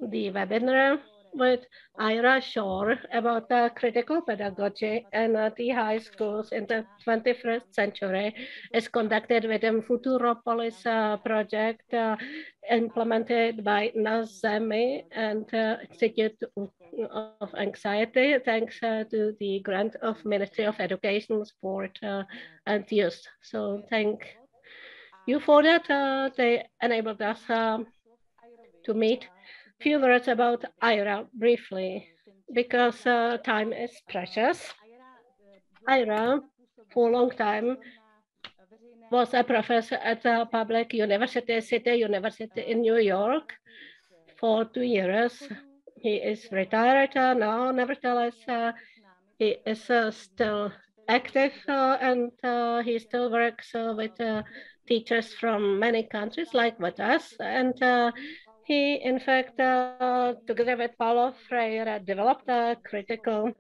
the webinar with Irou Shorem about critical pedagogy and the high schools in the 21st century is conducted within Futuropolis project implemented by NAZEMI and Institute of Anxiety, thanks to the grant of Ministry of Education, Sport and Youth. So thank you for that. They enabled us to meet. Few words about Irou briefly, because time is precious. Irou, for a long time, was a professor at the public university, City University in New York for 2 years. He is retired now, nevertheless, he is still active and he still works with teachers from many countries, like with us. And he, in fact, together with Paulo Freire, developed a critical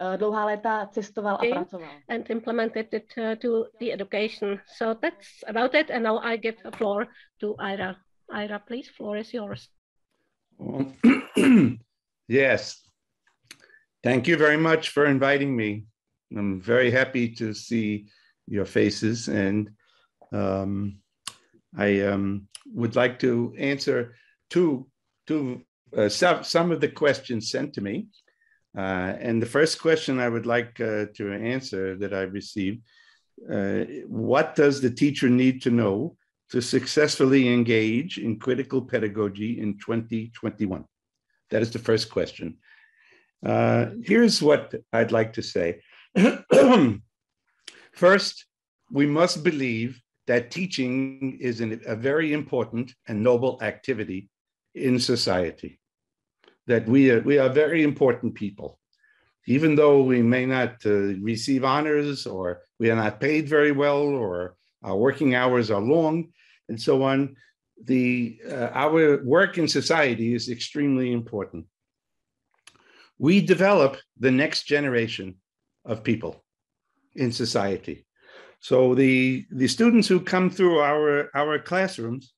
dlouhá léta cestoval a pracoval. And implemented it to the education. So that's about it. And now I give the floor to Irou. Irou, please, floor is yours. Yes. Thank you very much for inviting me. I'm very happy to see your faces, and I would like to answer some of the questions sent to me. And the first question I would like to answer that I received, what does the teacher need to know to successfully engage in critical pedagogy in 2021? That is the first question. Here's what I'd like to say. First, we must believe that teaching is a very important and noble activity in society, that we are very important people. Even though we may not receive honors, or we are not paid very well, or our working hours are long, and so on, our work in society is extremely important. We develop the next generation of people in society. So the students who come through our classrooms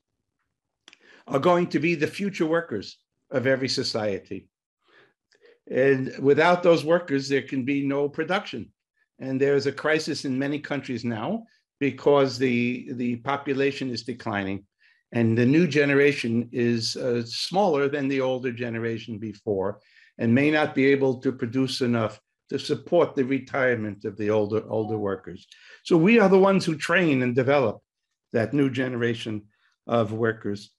are going to be the future workers of every society. And without those workers, there can be no production. And there's a crisis in many countries now because the population is declining, and the new generation is smaller than the older generation before, and may not be able to produce enough to support the retirement of the older workers. So we are the ones who train and develop that new generation of workers.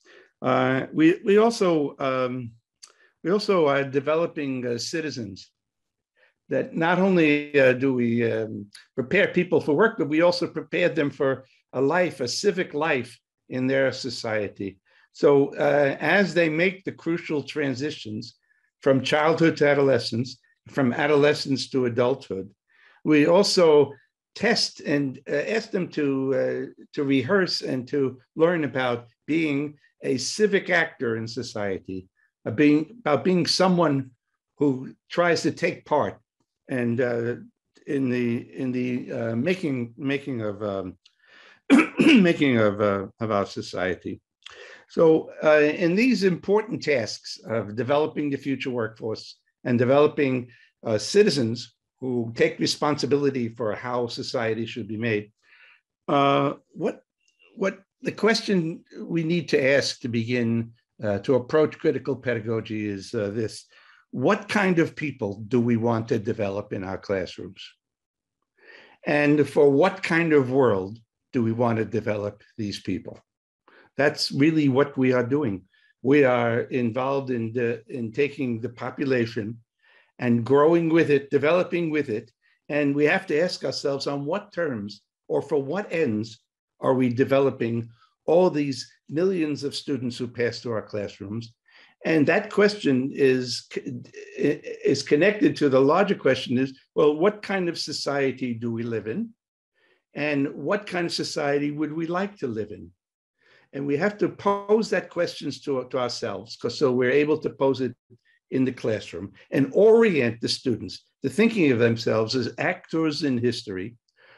We also are developing citizens that not only do we prepare people for work, but we also prepare them for a civic life in their society. So as they make the crucial transitions from childhood to adolescence, from adolescence to adulthood, we also test and ask them to rehearse and to learn about being a civic actor in society, about being someone who tries to take part and in the making of making of our society. So in these important tasks of developing the future workforce and developing citizens who take responsibility for how society should be made, what the question we need to ask to begin to approach critical pedagogy is this: what kind of people do we want to develop in our classrooms? And for what kind of world do we want to develop these people? That's really what we are doing. We are involved in taking the population and growing with it, developing with it. And we have to ask ourselves, on what terms or for what ends are we developing all these millions of students who pass through our classrooms? And that question is connected to the larger question is, well, what kind of society do we live in? And what kind of society would we like to live in? And we have to pose that questions to ourselves, so we're able to pose it in the classroom and orient the students to thinking of themselves as actors in history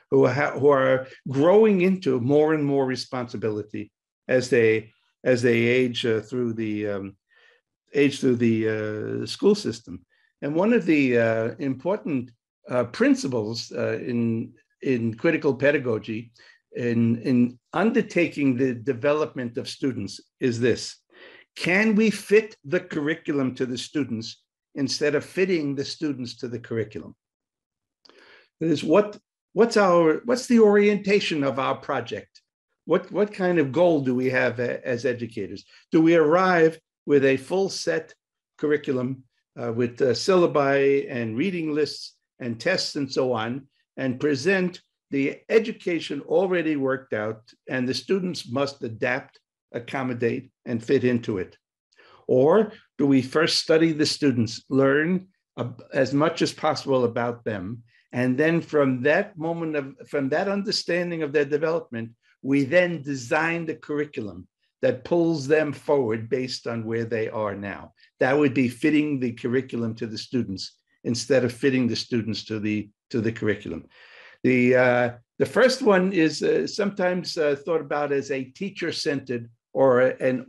who are growing into more and more responsibility as they age through the school system. And one of the important principles in critical pedagogy, in undertaking the development of students, is this: can we fit the curriculum to the students instead of fitting the students to the curriculum? That is, what's the orientation of our project? What kind of goal do we have as educators? Do we arrive with a full set curriculum with syllabi and reading lists and tests and so on, and present the education already worked out, and the students must adapt, accommodate, and fit into it? Or do we first study the students, learn as much as possible about them, and then from that from that understanding of their development, we then design the curriculum that pulls them forward based on where they are now? That would be fitting the curriculum to the students instead of fitting the students to the curriculum. The first one is sometimes thought about as a teacher-centered or an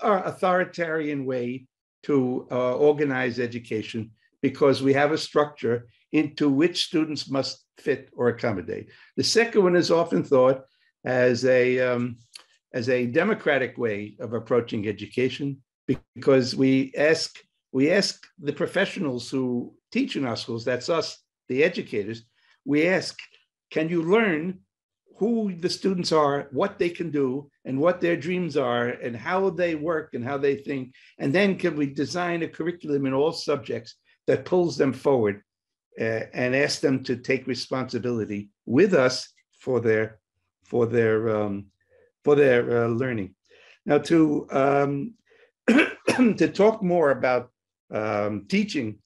authoritarian way to organize education, because we have a structure into which students must fit or accommodate. The second one is often thought as a democratic way of approaching education, because we ask the professionals who teach in our schools, that's us, the educators, we ask, can you learn who the students are, what they can do, and what their dreams are, and how they work and how they think? And then can we design a curriculum in all subjects that pulls them forward and ask them to take responsibility with us for their learning? Now, to talk more about teaching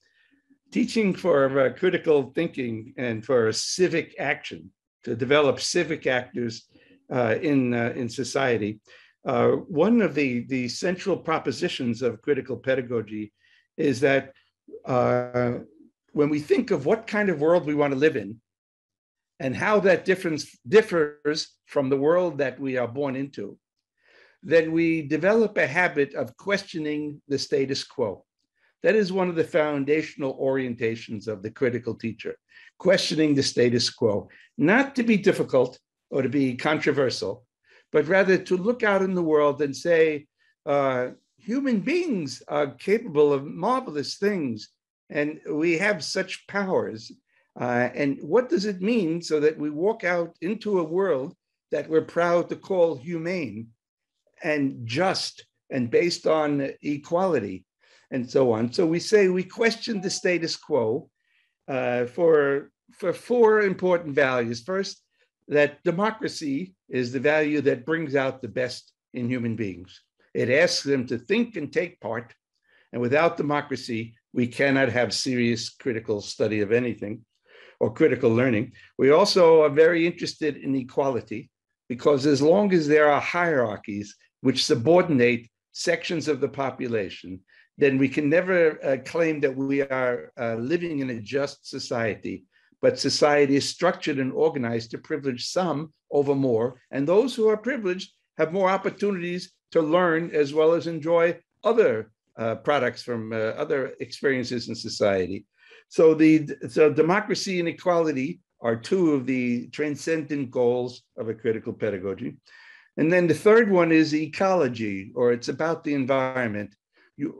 for critical thinking and for civic action, to develop civic actors in society, one of the central propositions of critical pedagogy is that when we think of what kind of world we want to live in and how that differs from the world that we are born into, then we develop a habit of questioning the status quo. That is one of the foundational orientations of the critical teacher, questioning the status quo, not to be difficult or to be controversial, but rather to look out in the world and say, human beings are capable of marvelous things, and we have such powers. And what does it mean so that we walk out into a world that we're proud to call humane and just and based on equality and so on? So we say we question the status quo for four important values. First, that democracy is the value that brings out the best in human beings. It asks them to think and take part. And without democracy, we cannot have serious critical study of anything or critical learning. We also are very interested in equality, because as long as there are hierarchies which subordinate sections of the population, then we can never claim that we are living in a just society. But society is structured and organized to privilege some over more, and those who are privileged have more opportunities to learn as well as enjoy other products from other experiences in society. So democracy and equality are two of the transcendent goals of a critical pedagogy. And then the third one is ecology, or it's about the environment.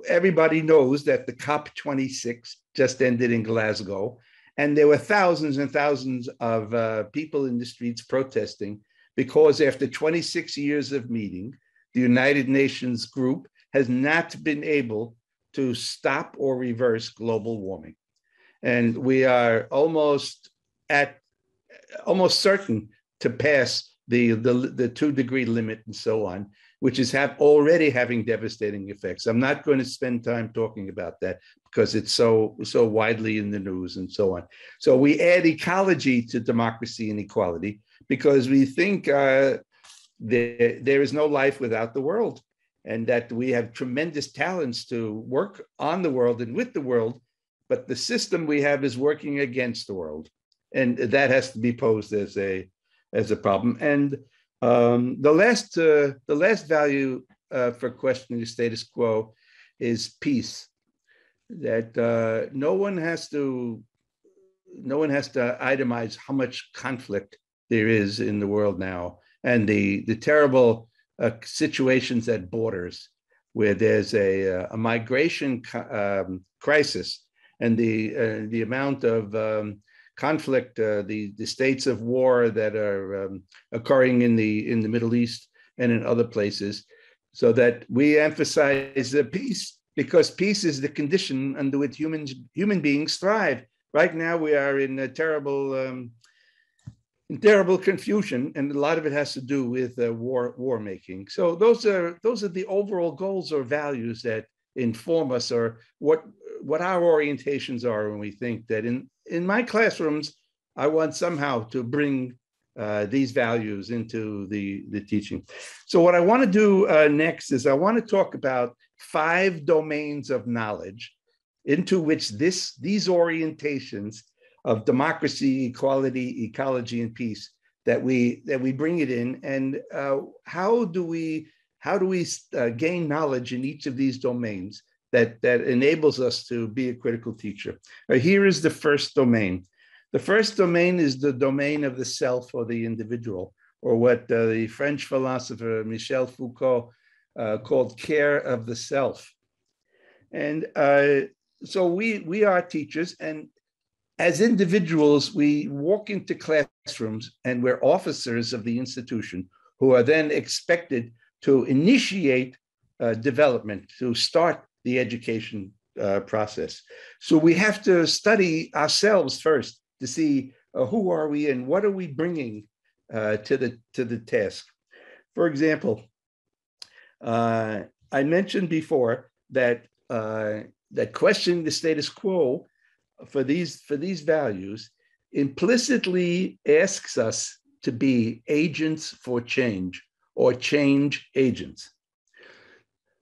Everybody knows that the COP26 just ended in Glasgow, and there were thousands and thousands of people in the streets protesting because after 26 years of meeting, the United Nations group has not been able to stop or reverse global warming. And we are almost certain to pass the 2-degree limit and so on, which is already having devastating effects. I'm not going to spend time talking about that because it's so widely in the news and so on. So we add ecology to democracy and equality because we think there is no life without the world, and that we have tremendous talents to work on the world and with the world, but the system we have is working against the world, and that has to be posed as a problem. And the last value for questioning the status quo is peace. That no one has to itemize how much conflict there is in the world now, and the terrible situations at borders where there's a migration crisis, and the amount of conflict, the states of war that are occurring in the Middle East and in other places, so that we emphasize the peace, because peace is the condition under which human beings thrive. Right now, we are in a terrible confusion, and a lot of it has to do with war making. So those are the overall goals or values that inform us, or what our orientations are when we think that in my classrooms, I want somehow to bring these values into the teaching. So what I want to do next is I want to talk about 5 domains of knowledge into which these orientations of democracy, equality, ecology, and peace, that we bring it in, and how do we gain knowledge in each of these domains that enables us to be a critical teacher. Here is the first domain. The first domain is the domain of the self, or the individual, or what the French philosopher Michel Foucault called care of the self. And so we are teachers, and as individuals, we walk into classrooms and we're officers of the institution who are then expected to initiate development, to start the education process. So we have to study ourselves first to see who are we and what are we bringing to the task. For example, I mentioned before that questioning the status quo for these values implicitly asks us to be agents for change, or change agents.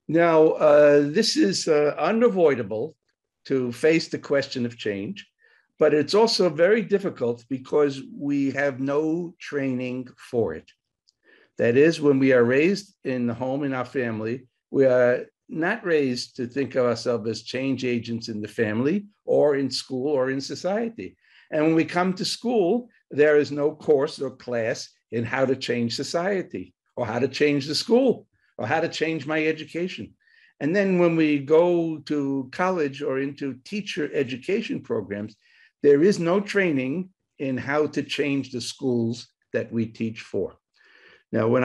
Now, this is unavoidable to face the question of change, but it's also very difficult because we have no training for it. That is, when we are raised in the home, in our family, we are not raised to think of ourselves as change agents in the family or in school or in society. And when we come to school, there is no course or class in how to change society, or how to change the school, or how to change my education. And then when we go to college or into teacher education programs, there is no training in how to change the schools that we teach for. Now, when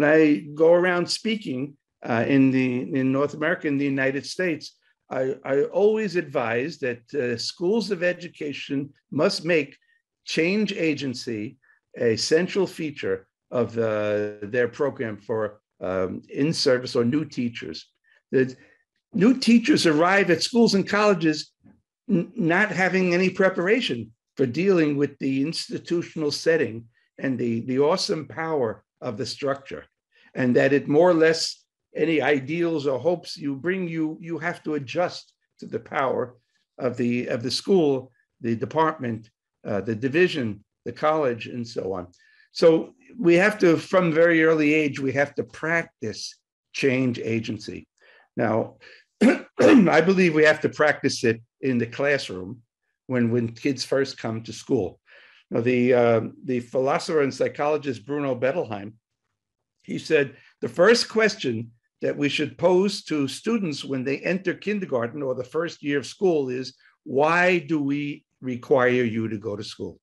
I go around speaking in North America, in the United States, I always advise that schools of education must make change agency a central feature of their program for in-service or new teachers. The new teachers arrive at schools and colleges not having any preparation for dealing with the institutional setting and the awesome power of the structure, and that it more or less, any ideals or hopes you bring, you have to adjust to the power of the school, the department, the division, the college, and so on. So we have to, from very early age, we have to practice change agency. Now, I believe we have to practice it in the classroom when kids first come to school. Now, the philosopher and psychologist Bruno Bettelheim, he said, the first question that we should pose to students when they enter kindergarten or the first year of school is, why do we require you to go to school?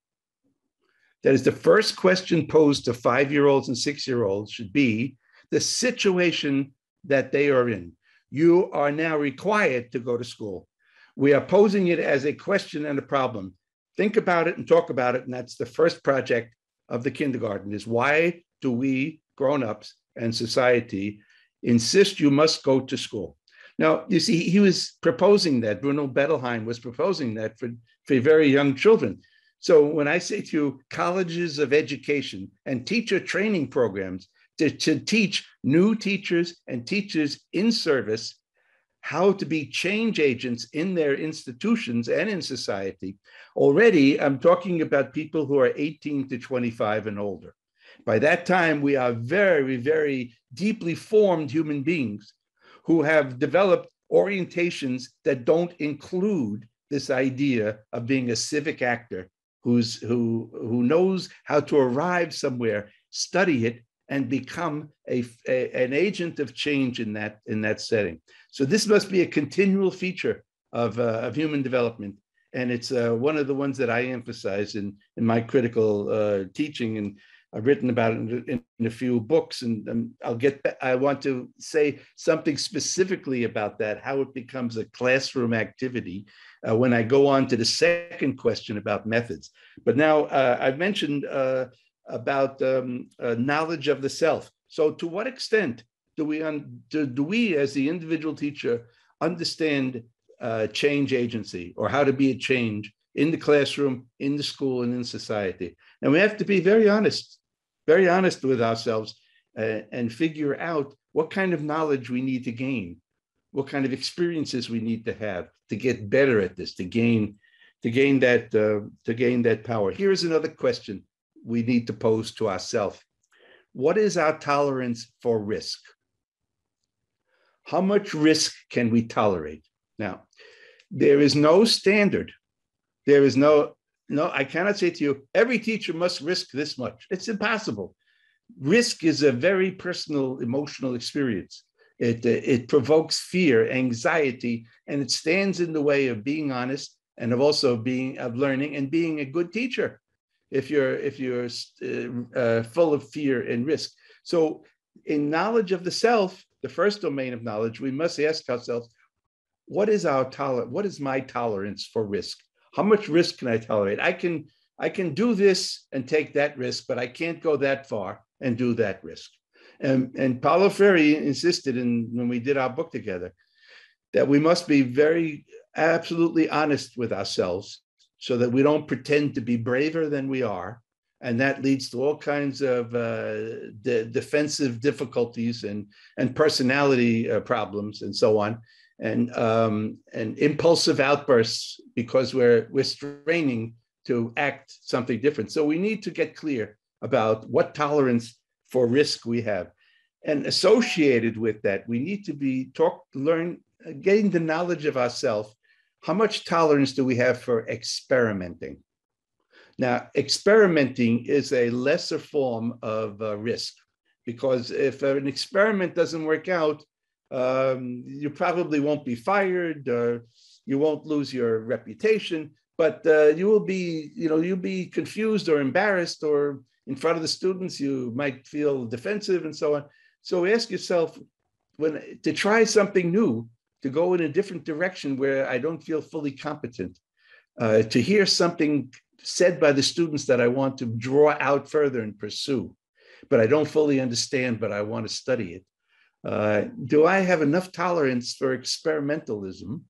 That is, the first question posed to 5-year-olds and 6-year-olds should be the situation that they are in. You are now required to go to school. We are posing it as a question and a problem. Think about it and talk about it. And that's the first project of the kindergarten, is why do we grown-ups and society insist you must go to school? Now, you see, he was proposing that, Bruno Bettelheim was proposing that for very young children. So when I say to you, colleges of education and teacher training programs to teach new teachers and teachers in service how to be change agents in their institutions and in society, already I'm talking about people who are 18 to 25 and older. By that time, we are very, very deeply formed human beings who have developed orientations that don't include this idea of being a civic actor who knows how to arrive somewhere, study it, and become an agent of change in that setting. So this must be a continual feature of human development. And it's one of the ones that I emphasize in my critical teaching, and I've written about it in a few books. And I want to say something specifically about that, how it becomes a classroom activity when I go on to the second question about methods. But now I've mentioned about knowledge of the self. So to what extent do we as the individual teacher understand change agency, or how to be a change in the classroom, in the school, and in society? And we have to be very honest with ourselves and figure out what kind of knowledge we need to gain, what kind of experiences we need to have to get better at this, to gain that power. Here's another question we need to pose to ourselves. What is our tolerance for risk? How much risk can we tolerate? Now, there is no standard. There is no, I cannot say to you, every teacher must risk this much. It's impossible. Risk is a very personal, emotional experience. It provokes fear, anxiety, and it stands in the way of being honest and of learning and being a good teacher. If you're full of fear and risk. So in knowledge of the self, the first domain of knowledge, we must ask ourselves, what is my tolerance for risk? How much risk can I tolerate? I can do this and take that risk, but I can't go that far and do that risk. And Paulo Freire insisted when we did our book together, that we must be very absolutely honest with ourselves, so that we don't pretend to be braver than we are. And that leads to all kinds of defensive difficulties and personality problems and so on, and impulsive outbursts because we're straining to act something different. So we need to get clear about what tolerance for risk we have. And associated with that, we need to getting the knowledge of ourselves. How much tolerance do we have for experimenting? Now, experimenting is a lesser form of risk, because if an experiment doesn't work out, you probably won't be fired, or you won't lose your reputation, but you'll be confused or embarrassed, or in front of the students, you might feel defensive and so on. So ask yourself, to try something new, to go in a different direction where I don't feel fully competent, to hear something said by the students that I want to draw out further and pursue, but I don't fully understand, but I want to study it. Do I have enough tolerance for experimentalism,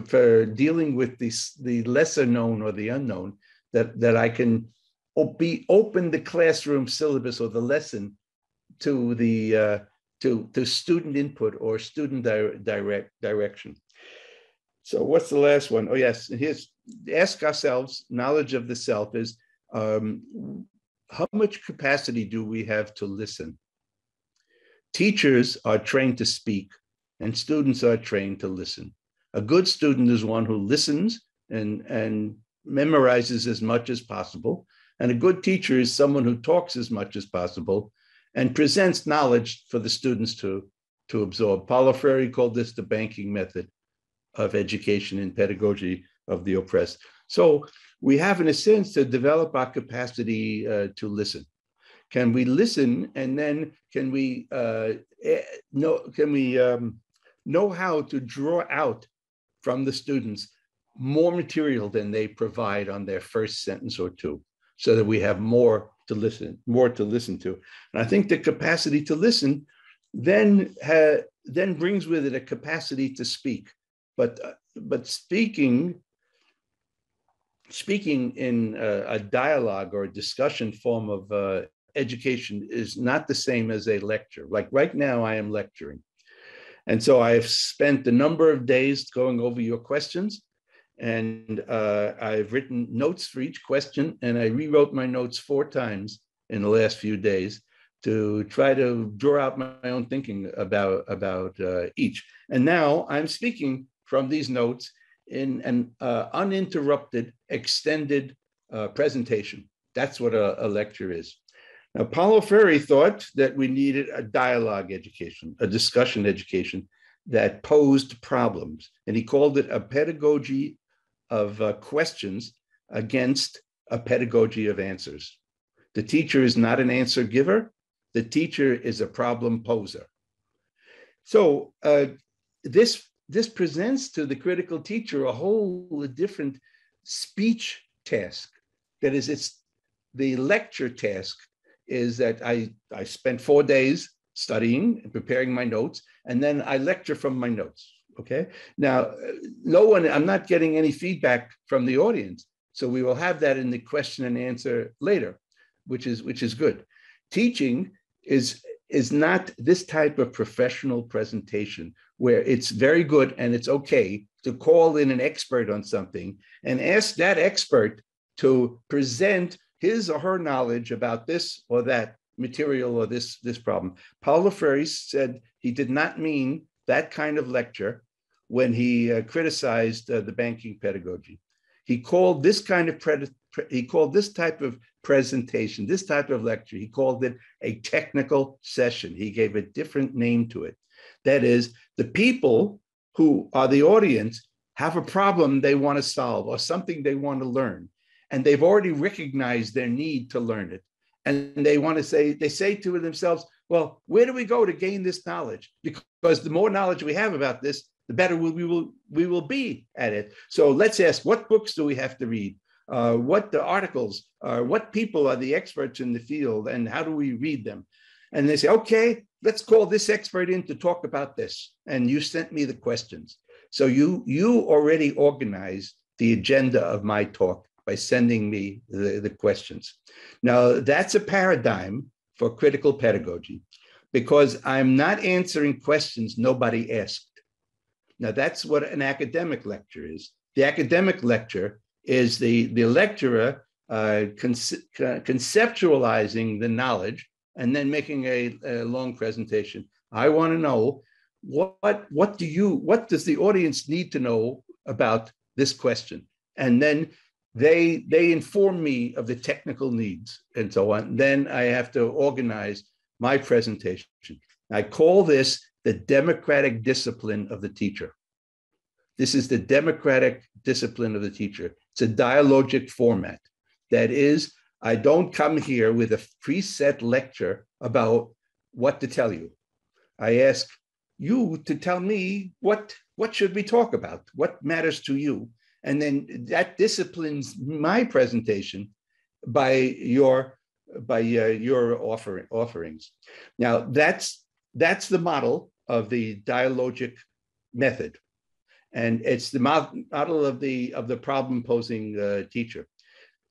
for dealing with the lesser known or the unknown, that I can open the classroom syllabus or the lesson to the to student input or student direction? So what's the last one? Oh, yes. Here's, ask ourselves, knowledge of the self is, how much capacity do we have to listen? Teachers are trained to speak, and students are trained to listen. A good student is one who listens and memorizes as much as possible. And a good teacher is someone who talks as much as possible and presents knowledge for the students to absorb. Paulo Freire called this the banking method of education and pedagogy of the oppressed. So we have, in a sense, to develop our capacity to listen. Can we listen, and then can we know how to draw out from the students more material than they provide on their first sentence or two, so that we have more to listen to. And I think the capacity to listen then brings with it a capacity to speak. But speaking in a dialogue or a discussion form of education is not the same as a lecture. Like right now, I am lecturing. And so I've spent a number of days going over your questions, and I've written notes for each question, and I rewrote my notes 4 times in the last few days to try to draw out my own thinking about each. And now I'm speaking from these notes in an uninterrupted, extended presentation. That's what a lecture is. Now, Paulo Freire thought that we needed a dialogue education, a discussion education that posed problems. And he called it a pedagogy of questions against a pedagogy of answers. The teacher is not an answer giver. The teacher is a problem poser. So this presents to the critical teacher a whole different speech task. That is, it's the lecture task is that I spent 4 days studying and preparing my notes, and then I lecture from my notes, okay? Now, I'm not getting any feedback from the audience, so we will have that in the question and answer later, which is good. Teaching is not this type of professional presentation where it's very good and it's okay to call in an expert on something and ask that expert to present his or her knowledge about this or that material or this problem. Paulo Freire said he did not mean that kind of lecture when he criticized the banking pedagogy. He called this kind of this type of presentation, this type of lecture, he called it a technical session. He gave a different name to it. That is, the people who are the audience have a problem they want to solve or something they want to learn. And they've already recognized their need to learn it. And they say to themselves, well, where do we go to gain this knowledge? Because the more knowledge we have about this, the better we will be at it. So let's ask, what books do we have to read? What the articles, what people are the experts in the field, and how do we read them? And they say, okay, let's call this expert in to talk about this. And you sent me the questions. So you already organized the agenda of my talk by sending me the questions. Now, that's a paradigm for critical pedagogy because I'm not answering questions nobody asked. Now, that's what an academic lecture is. The academic lecture is the lecturer conceptualizing the knowledge and then making a long presentation. I want to know what does the audience need to know about this question? And then they inform me of the technical needs and so on. Then I have to organize my presentation. I call this the democratic discipline of the teacher. This is the democratic discipline of the teacher. It's a dialogic format. That is, I don't come here with a preset lecture about what to tell you. I ask you to tell me what should we talk about? What matters to you? And then that disciplines my presentation by your offerings. Now that's the model of the dialogic method, and it's the model of the problem posing teacher.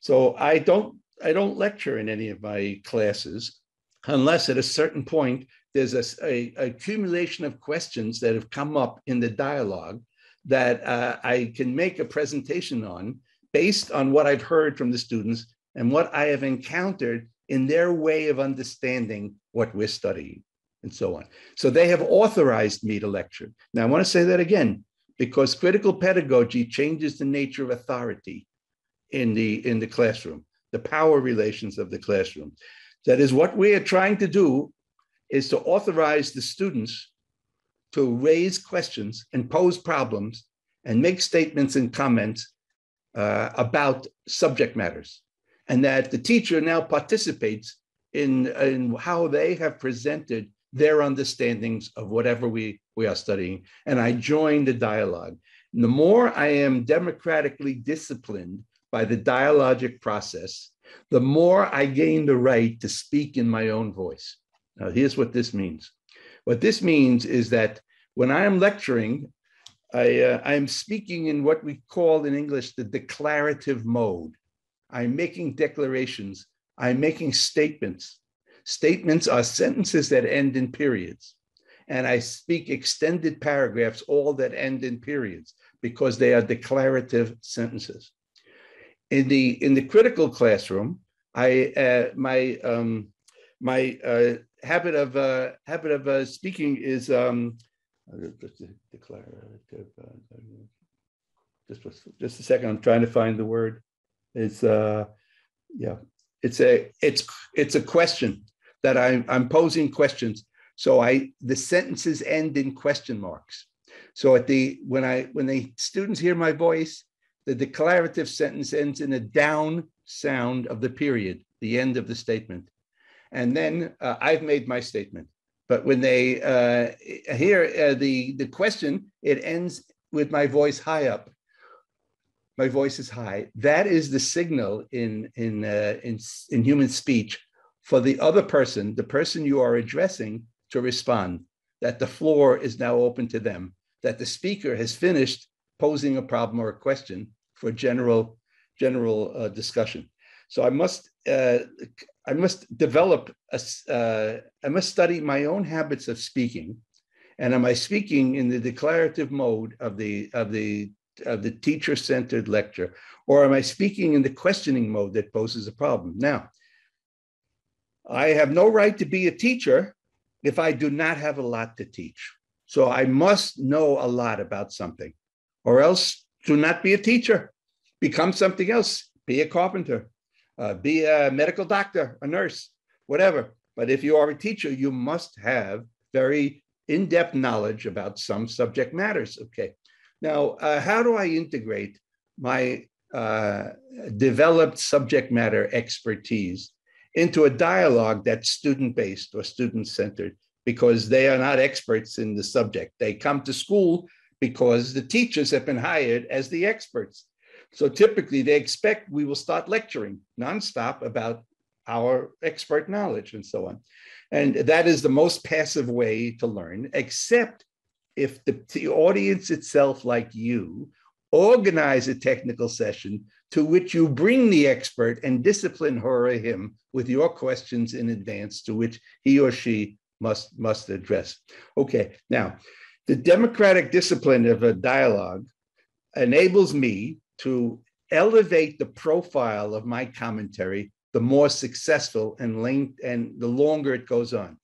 So I don't lecture in any of my classes unless at a certain point there's a accumulation of questions that have come up in the dialogue that I can make a presentation on based on what I've heard from the students and what I have encountered in their way of understanding what we're studying and so on. So they have authorized me to lecture. Now I want to say that again, because critical pedagogy changes the nature of authority in the classroom, the power relations of the classroom. That is, what we are trying to do is to authorize the students to raise questions and pose problems and make statements and comments about subject matters. And that the teacher now participates in how they have presented their understandings of whatever we are studying. And I join the dialogue. And the more I am democratically disciplined by the dialogic process, the more I gain the right to speak in my own voice. Now, here's what this means. What this means is that when I am lecturing, I am speaking in what we call in English the declarative mode. I'm making declarations. I'm making statements. Statements are sentences that end in periods. And I speak extended paragraphs, all that end in periods, because they are declarative sentences. In the critical classroom, my my habit of speaking is declarative. Just a second. I'm trying to find the word. It's it's a question that I'm posing questions. So the sentences end in question marks. So when the students hear my voice, the declarative sentence ends in a down sound of the period, the end of the statement. And then I've made my statement. But when they hear the question, it ends with my voice high up. My voice is high. That is the signal in human speech for the other person, the person you are addressing, to respond, that the floor is now open to them, that the speaker has finished posing a problem or a question for general discussion. So I must develop I must study my own habits of speaking, and am I speaking in the declarative mode of the teacher-centered lecture, or am I speaking in the questioning mode that poses a problem? Now, I have no right to be a teacher if I do not have a lot to teach. So I must know a lot about something, or else do not be a teacher. Become something else. Be a carpenter, be a medical doctor, a nurse, whatever. But if you are a teacher, you must have very in-depth knowledge about some subject matters. Okay. Now, how do I integrate my developed subject matter expertise into a dialogue that's student-based or student-centered? Because they are not experts in the subject. They come to school because the teachers have been hired as the experts. So typically they expect we will start lecturing nonstop about our expert knowledge and so on. And that is the most passive way to learn, except if the audience itself, like you, organize a technical session to which you bring the expert and discipline her or him with your questions in advance, to which he or she must address. Okay, now, the democratic discipline of a dialogue enables me to elevate the profile of my commentary the more successful and the longer it goes on.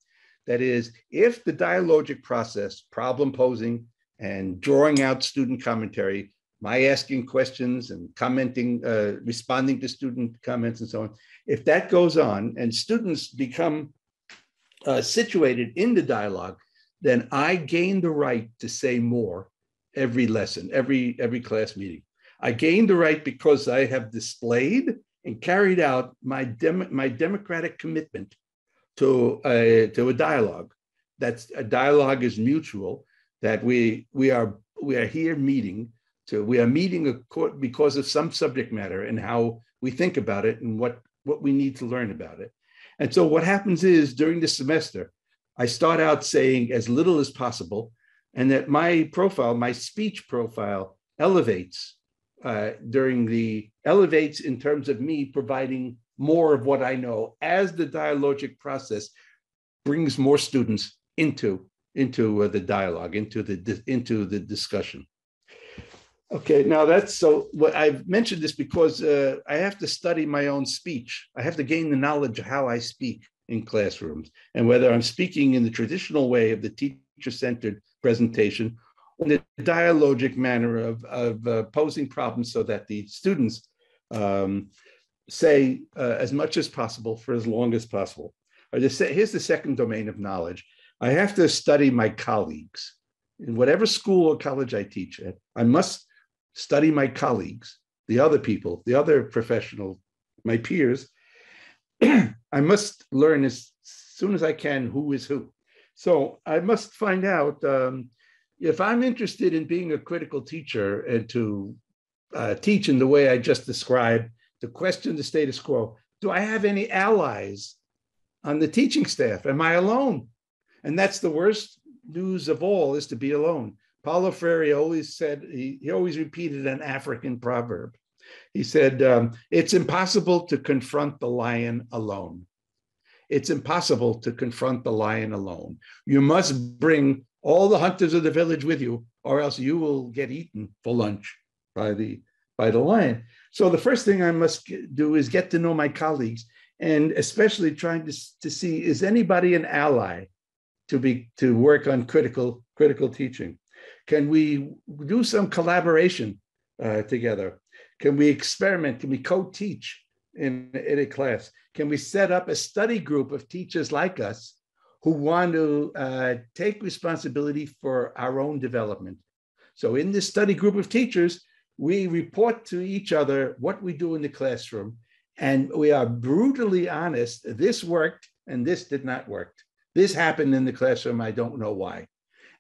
That is, if the dialogic process, problem posing and drawing out student commentary, my asking questions and commenting, responding to student comments and so on, if that goes on and students become situated in the dialogue, then I gain the right to say more every lesson, every class meeting. I gain the right because I have displayed and carried out my democratic commitment to a dialogue. That's a dialogue is mutual, that we are here meeting because of some subject matter and how we think about it and what we need to learn about it. And so what happens is, during the semester, I start out saying as little as possible, and that my profile, my speech profile, elevates elevates in terms of me providing more of what I know as the dialogic process brings more students into the dialogue, into the discussion. Okay, now that's so. What I've mentioned this because I have to study my own speech. I have to gain the knowledge of how I speak in classrooms, and whether I'm speaking in the traditional way of the teacher-centered presentation, or the dialogic manner of posing problems so that the students say as much as possible for as long as possible. Here's the second domain of knowledge. I have to study my colleagues. In whatever school or college I teach at, I must study my colleagues, the other people, the other professional, my peers. I must learn as soon as I can who is who. So I must find out if I'm interested in being a critical teacher and to teach in the way I just described, to question the status quo. Do I have any allies on the teaching staff? Am I alone? And that's the worst news of all, is to be alone. Paulo Freire always said, he always repeated an African proverb. He said, it's impossible to confront the lion alone. It's impossible to confront the lion alone. You must bring all the hunters of the village with you, or else you will get eaten for lunch by the lion. So the first thing I must do is get to know my colleagues and especially trying to see, is anybody an ally to work on critical teaching? Can we do some collaboration together? Can we experiment? Can we co-teach in a class? Can we set up a study group of teachers like us who want to take responsibility for our own development? So in this study group of teachers, we report to each other what we do in the classroom, and we are brutally honest. This worked and this did not work. This happened in the classroom, I don't know why.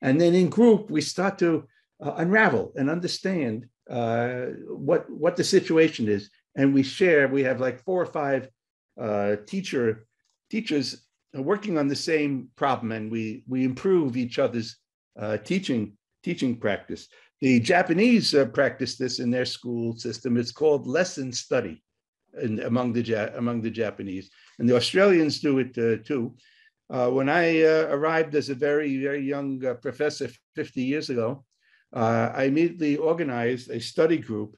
And then in group, we start to unravel and understand what the situation is. And we share, we have like 4 or 5 teachers working on the same problem, and we improve each other's teaching practice. The Japanese practice this in their school system. It's called lesson study among the Japanese, and the Australians do it too. When I arrived as a very, very young professor 50 years ago, I immediately organized a study group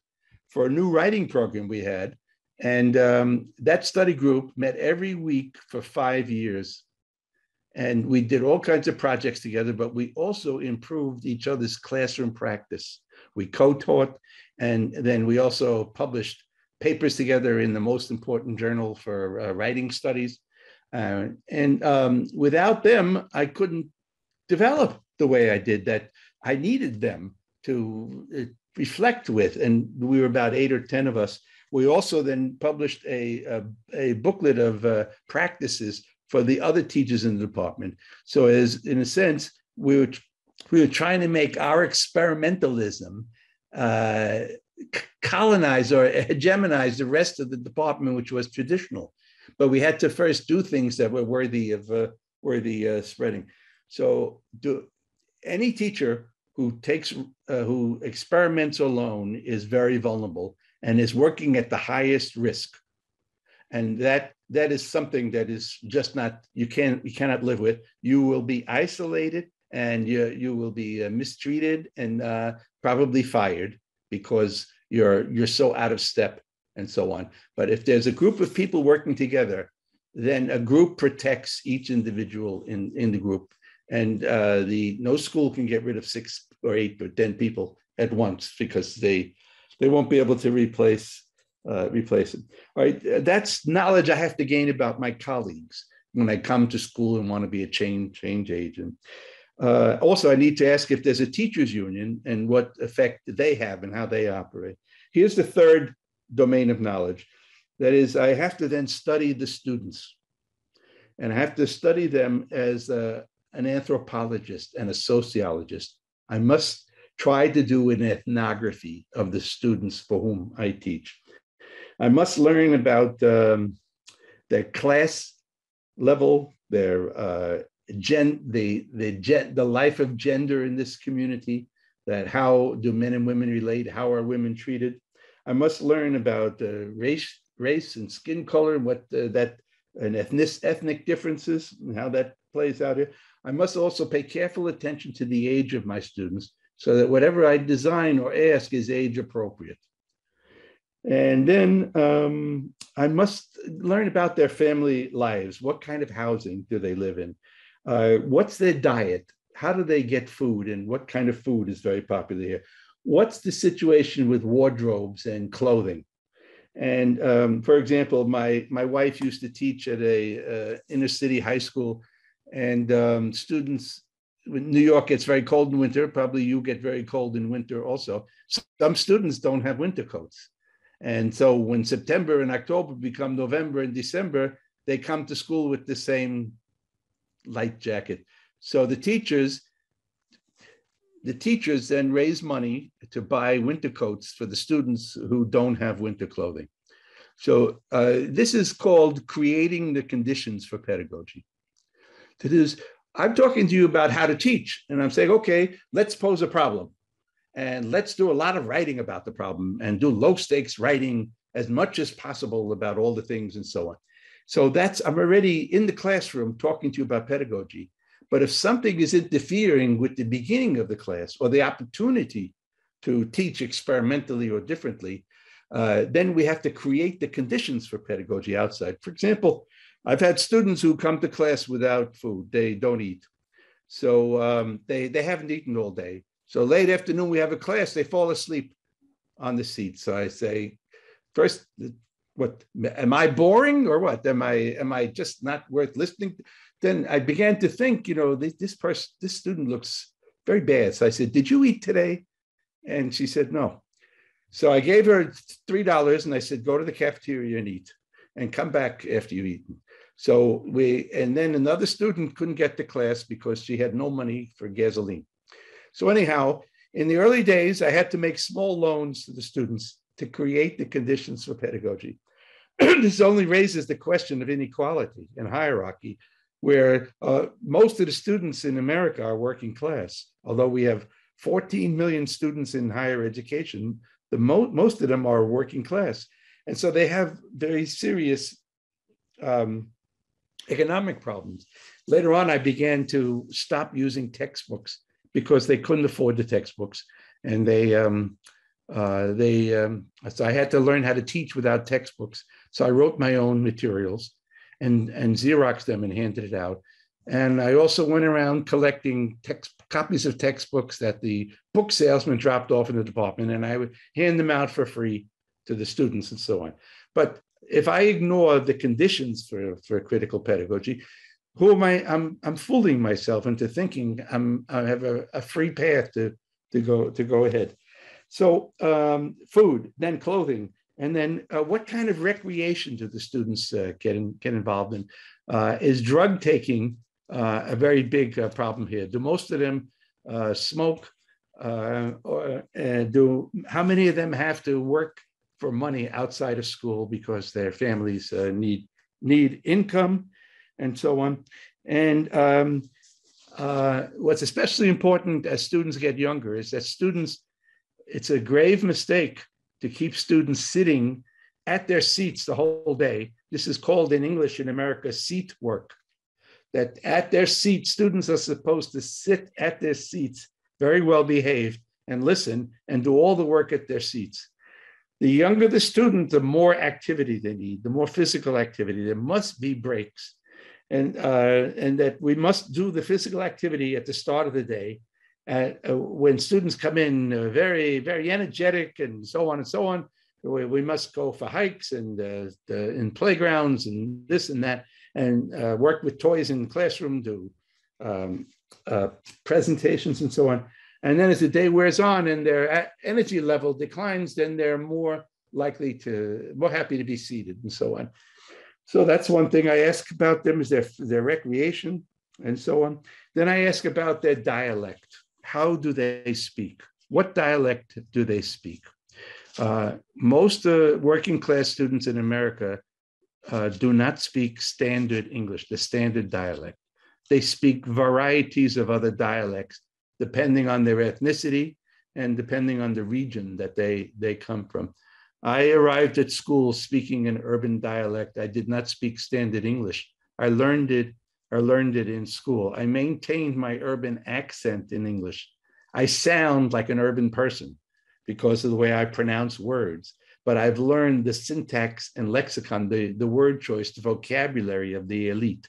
for a new writing program we had. And that study group met every week for 5 years. And we did all kinds of projects together, but we also improved each other's classroom practice. We co-taught, and then we also published papers together in the most important journal for writing studies. Without them, I couldn't develop the way I did. That I needed them to reflect with. And we were about 8 or 10 of us. We also then published a booklet of practices for the other teachers in the department. So as in a sense, we were trying to make our experimentalism colonize or hegemonize the rest of the department, which was traditional. But we had to first do things that were worthy of spreading. So any teacher who experiments alone is very vulnerable and is working at the highest risk. And that is something that is just not, you cannot live with. You will be isolated, and you will be mistreated and probably fired because you're so out of step and so on. But if there's a group of people working together, then a group protects each individual in the group. And no school can get rid of 6 or 8 or 10 people at once, because they won't be able to replace it. All right, that's knowledge I have to gain about my colleagues when I come to school and want to be a change agent. Also, I need to ask if there's a teachers union and what effect they have and how they operate. Here's the third domain of knowledge. That is, I have to then study the students, and I have to study them as an anthropologist and a sociologist. I must try to do an ethnography of the students for whom I teach. I must learn about their class level, their the life of gender in this community, that how do men and women relate, how are women treated. I must learn about race and skin color, and what ethnic differences and how that plays out here. I must also pay careful attention to the age of my students, so that whatever I design or ask is age appropriate. And then I must learn about their family lives. What kind of housing do they live in? What's their diet? How do they get food? And what kind of food is very popular here? What's the situation with wardrobes and clothing? And for example, my wife used to teach at a inner city high school, and students in New York gets very cold in winter. Probably you get very cold in winter also. Some students don't have winter coats. And so when September and October become November and December, they come to school with the same light jacket. So the teachers then raise money to buy winter coats for the students who don't have winter clothing. So this is called creating the conditions for pedagogy. That is, I'm talking to you about how to teach, and I'm saying, okay, let's pose a problem. And let's do a lot of writing about the problem, and do low stakes writing as much as possible about all the things and so on. So I'm already in the classroom talking to you about pedagogy. But if something is interfering with the beginning of the class or the opportunity to teach experimentally or differently, then we have to create the conditions for pedagogy outside. For example, I've had students who come to class without food. They don't eat. So they haven't eaten all day. So late afternoon, we have a class, they fall asleep on the seat. So I say, first, what, am I boring or what? Am I just not worth listening? Then I began to think, this student looks very bad. So I said, did you eat today? And she said, no. So I gave her $3 and I said, go to the cafeteria and eat and come back after you've eaten. So and then another student couldn't get to class because she had no money for gasoline. So anyhow, in the early days, I had to make small loans to the students to create the conditions for pedagogy. This only raises the question of inequality and hierarchy, where most of the students in America are working class. Although we have 14 million students in higher education, most of them are working class. And so they have very serious economic problems. Later on, I began to stop using textbooks because they couldn't afford the textbooks. And so I had to learn how to teach without textbooks. So I wrote my own materials and Xeroxed them and handed it out. And I also went around collecting copies of textbooks that the book salesman dropped off in the department, and I would hand them out for free to the students and so on. But if I ignore the conditions for critical pedagogy, who am I? I'm fooling myself into thinking I have a free path to go ahead. So food, then clothing, and then what kind of recreation do the students get involved in? Is drug taking a very big problem here? Do most of them smoke? How many of them have to work for money outside of school because their families need income, and so on? And what's especially important as students get younger is that it's a grave mistake to keep students sitting at their seats the whole day. This is called in English in America seat work. That at their seats, students are supposed to sit at their seats, very well behaved, and listen and do all the work at their seats. The younger the student, the more activity they need, the more physical activity. There must be breaks, and that we must do the physical activity at the start of the day. When students come in very, very energetic and so on and so on, we must go for hikes and in playgrounds and this and that, and work with toys in the classroom, do presentations and so on. And then as the day wears on and their energy level declines, then they're more happy to be seated and so on. So that's one thing I ask about them, is their recreation and so on. Then I ask about their dialect. How do they speak? What dialect do they speak? Most working class students in America do not speak standard English, the standard dialect. They speak varieties of other dialects, depending on their ethnicity and depending on the region that they come from. I arrived at school speaking an urban dialect. I did not speak standard English. I learned it in school. I maintained my urban accent in English. I sound like an urban person because of the way I pronounce words, but I've learned the syntax and lexicon, the word choice, the vocabulary of the elite.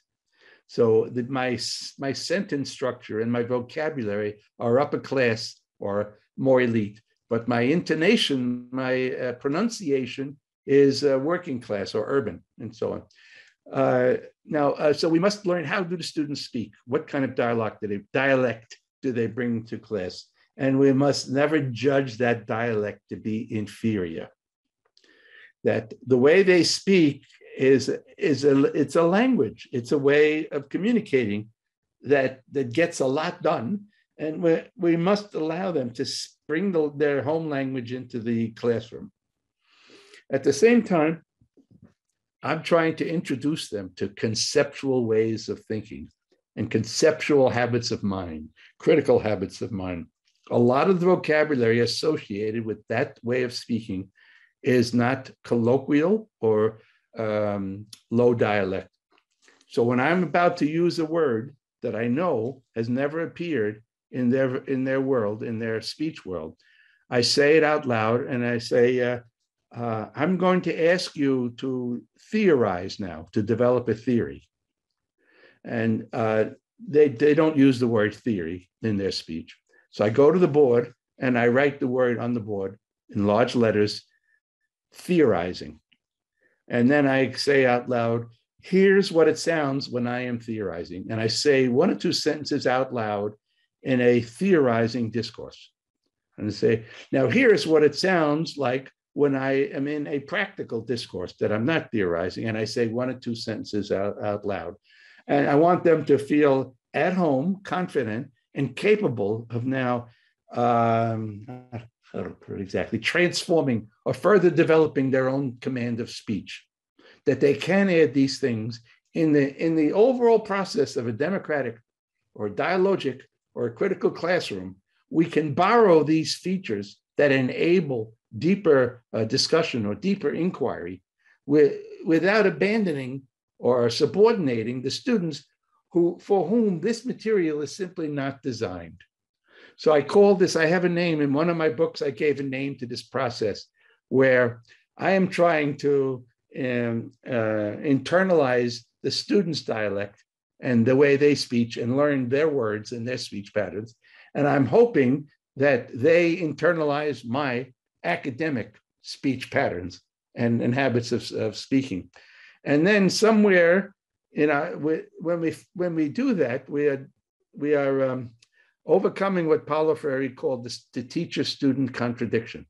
So my sentence structure and my vocabulary are upper class or more elite, but my intonation, my pronunciation is working class or urban and so on. So we must learn, how do the students speak? What kind of dialect do they bring to class? And we must never judge that dialect to be inferior. That the way they speak it's a language. It's a way of communicating that gets a lot done. And we must allow them to bring their home language into the classroom. At the same time, I'm trying to introduce them to conceptual ways of thinking and conceptual habits of mind, critical habits of mind. A lot of the vocabulary associated with that way of speaking is not colloquial or low dialect. So when I'm about to use a word that I know has never appeared in their world, in their speech world, I say it out loud and I say, I'm going to ask you to theorize now, to develop a theory. And they don't use the word theory in their speech. So I go to the board and I write the word on the board in large letters, theorizing. And then I say out loud, here's what it sounds when I am theorizing. And I say 1 or 2 sentences out loud in a theorizing discourse. And I say, now here's what it sounds like when I am in a practical discourse that I'm not theorizing. And I say 1 or 2 sentences out loud. And I want them to feel at home, confident, and capable of now, how to put it exactly, transforming or further developing their own command of speech. That they can add these things in the overall process of a democratic or dialogic or a critical classroom. We can borrow these features that enable deeper discussion or deeper inquiry without abandoning or subordinating the students for whom this material is simply not designed. So I call this, I have a name in one of my books, I gave a name to this process where I am trying to internalize the student's dialect and the way they speak and learn their words and their speech patterns. And I'm hoping that they internalize my academic speech patterns and habits of speaking. And then somewhere, when we do that, we are overcoming what Paulo Freire called the teacher-student contradiction.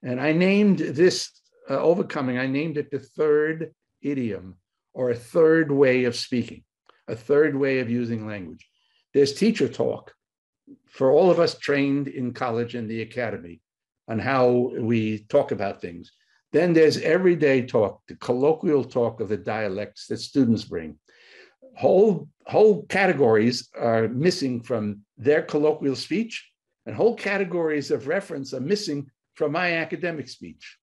And I named this overcoming, I named it the third idiom, or a third way of speaking, a third way of using language. There's teacher talk for all of us trained in college and the academy on how we talk about things. Then there's everyday talk, the colloquial talk of the dialects that students bring. Whole categories are missing from their colloquial speech, and whole categories of reference are missing from my academic speech.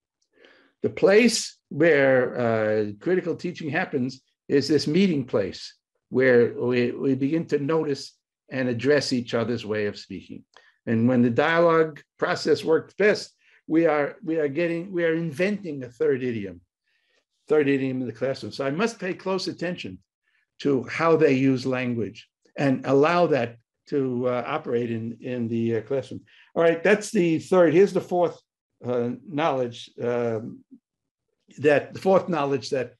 The place where critical teaching happens is this meeting place where we begin to notice and address each other's way of speaking. And when the dialogue process works best, we are inventing a third idiom in the classroom. So I must pay close attention to how they use language and allow that to operate in the classroom. All right, that's the third. Here's the fourth knowledge that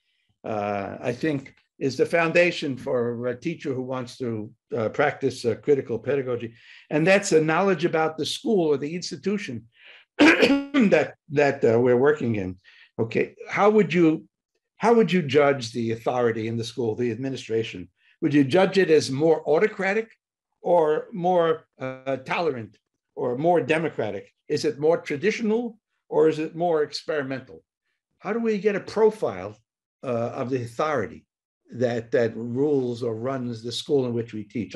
I think is the foundation for a teacher who wants to practice critical pedagogy, and that's a knowledge about the school or the institution that we're working in. Okay, how would you judge the authority in the school, the administration? Would you judge it as more autocratic or more tolerant or more democratic? Is it more traditional or is it more experimental? How do we get a profile of the authority that rules or runs the school in which we teach?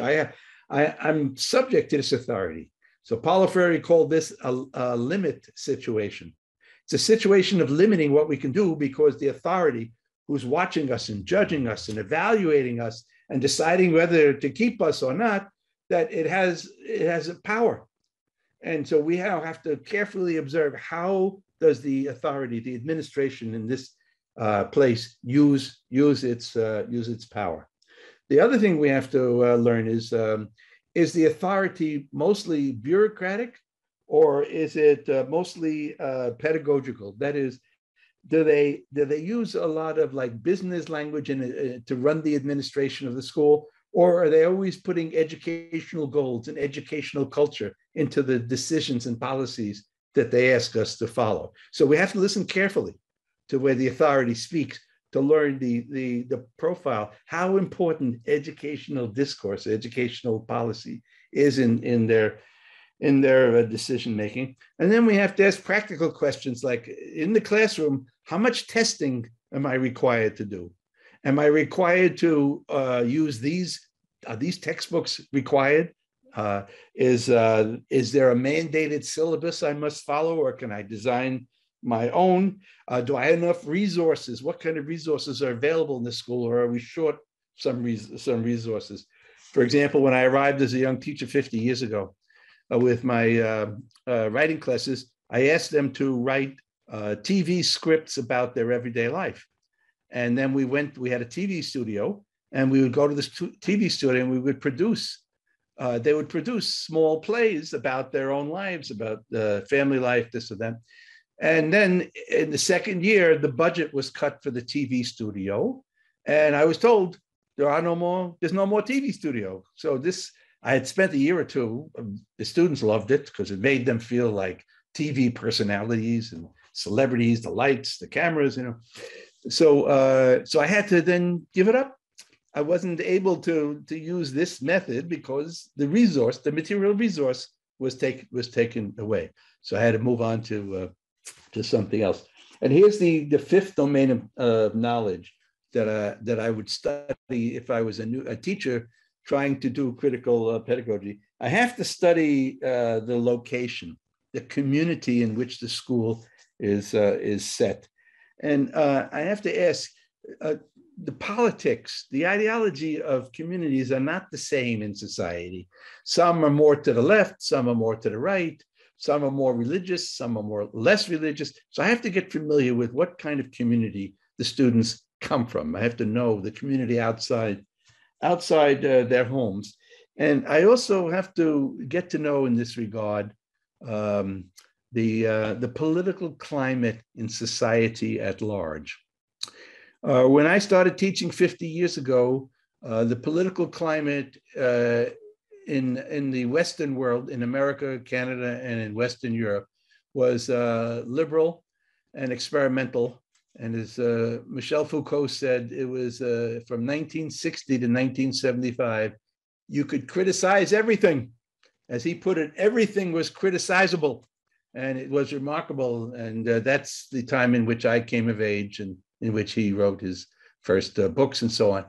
I'm subject to this authority. So Paulo Freire called this a limit situation. It's a situation of limiting what we can do because the authority who's watching us and judging us and evaluating us and deciding whether to keep us or not, that it has a power. And so we have to carefully observe how does the authority, the administration in this place use its power. The other thing we have to learn is the authority mostly bureaucratic or is it mostly pedagogical? That is, do they use a lot of like business language to run the administration of the school, or are they always putting educational goals and educational culture into the decisions and policies that they ask us to follow? So we have to listen carefully to where the authority speaks to learn the profile, how important educational discourse, educational policy is in their decision making. And then we have to ask practical questions like, in the classroom, how much testing am I required to do? Am I required to use these? Are these textbooks required? Is there a mandated syllabus I must follow, or can I design my own? Do I have enough resources? What kind of resources are available in the school, or are we short some resources? For example, when I arrived as a young teacher 50 years ago with my writing classes, I asked them to write TV scripts about their everyday life. And then we had a TV studio, and we would go to this TV studio and we would produce, they would produce small plays about their own lives, about family life, this or that. And then in the second year, the budget was cut for the TV studio. And I was told, there's no more TV studio. So I had spent a year or two, the students loved it because it made them feel like TV personalities and celebrities, the lights, the cameras, So I had to then give it up. I wasn't able to use this method because the material resource was taken away. So I had to move on to something else. And here's the fifth domain of knowledge that I would study if I was a teacher trying to do critical pedagogy. I have to study the location, the community in which the school is set. And I have to ask, the politics, the ideology of communities are not the same in society. Some are more to the left, some are more to the right, some are more religious, some are more less religious. So I have to get familiar with what kind of community the students come from. I have to know the community outside their homes. And I also have to get to know in this regard the political climate in society at large. When I started teaching 50 years ago, the political climate in the Western world, in America, Canada, and in Western Europe, was liberal and experimental. And as Michel Foucault said, it was from 1960 to 1975, you could criticize everything. As he put it, everything was criticizable. And it was remarkable. And that's the time in which I came of age and in which he wrote his first books and so on.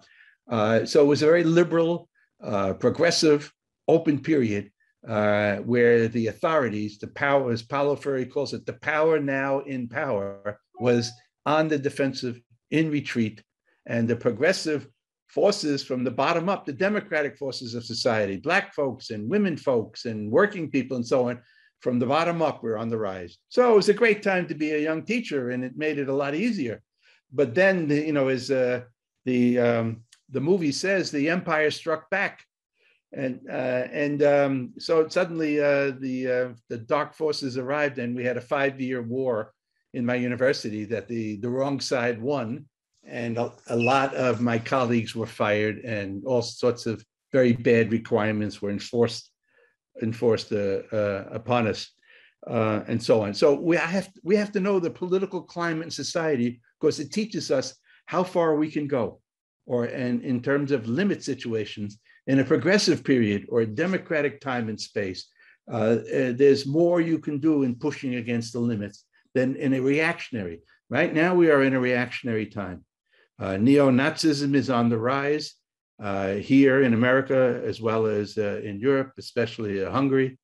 So it was a very liberal, progressive, open period where the authorities, the power, as Paulo Freire calls it, the power now in power, was on the defensive, in retreat. And the progressive forces from the bottom up, the democratic forces of society, Black folks and women folks and working people and so on, from the bottom up were on the rise. So it was a great time to be a young teacher, and it made it a lot easier. But then, as the movie says, the empire struck back. And so suddenly the dark forces arrived, and we had a 5-year war in my university that the wrong side won. And a lot of my colleagues were fired, and all sorts of very bad requirements were enforced upon us, and so on. So we have to know the political climate in society, because it teaches us how far we can go, and in terms of limit situations. In a progressive period or a democratic time and space, there's more you can do in pushing against the limits than in a reactionary. Right now, we are in a reactionary time. Neo-Nazism is on the rise here in America, as well as in Europe, especially Hungary,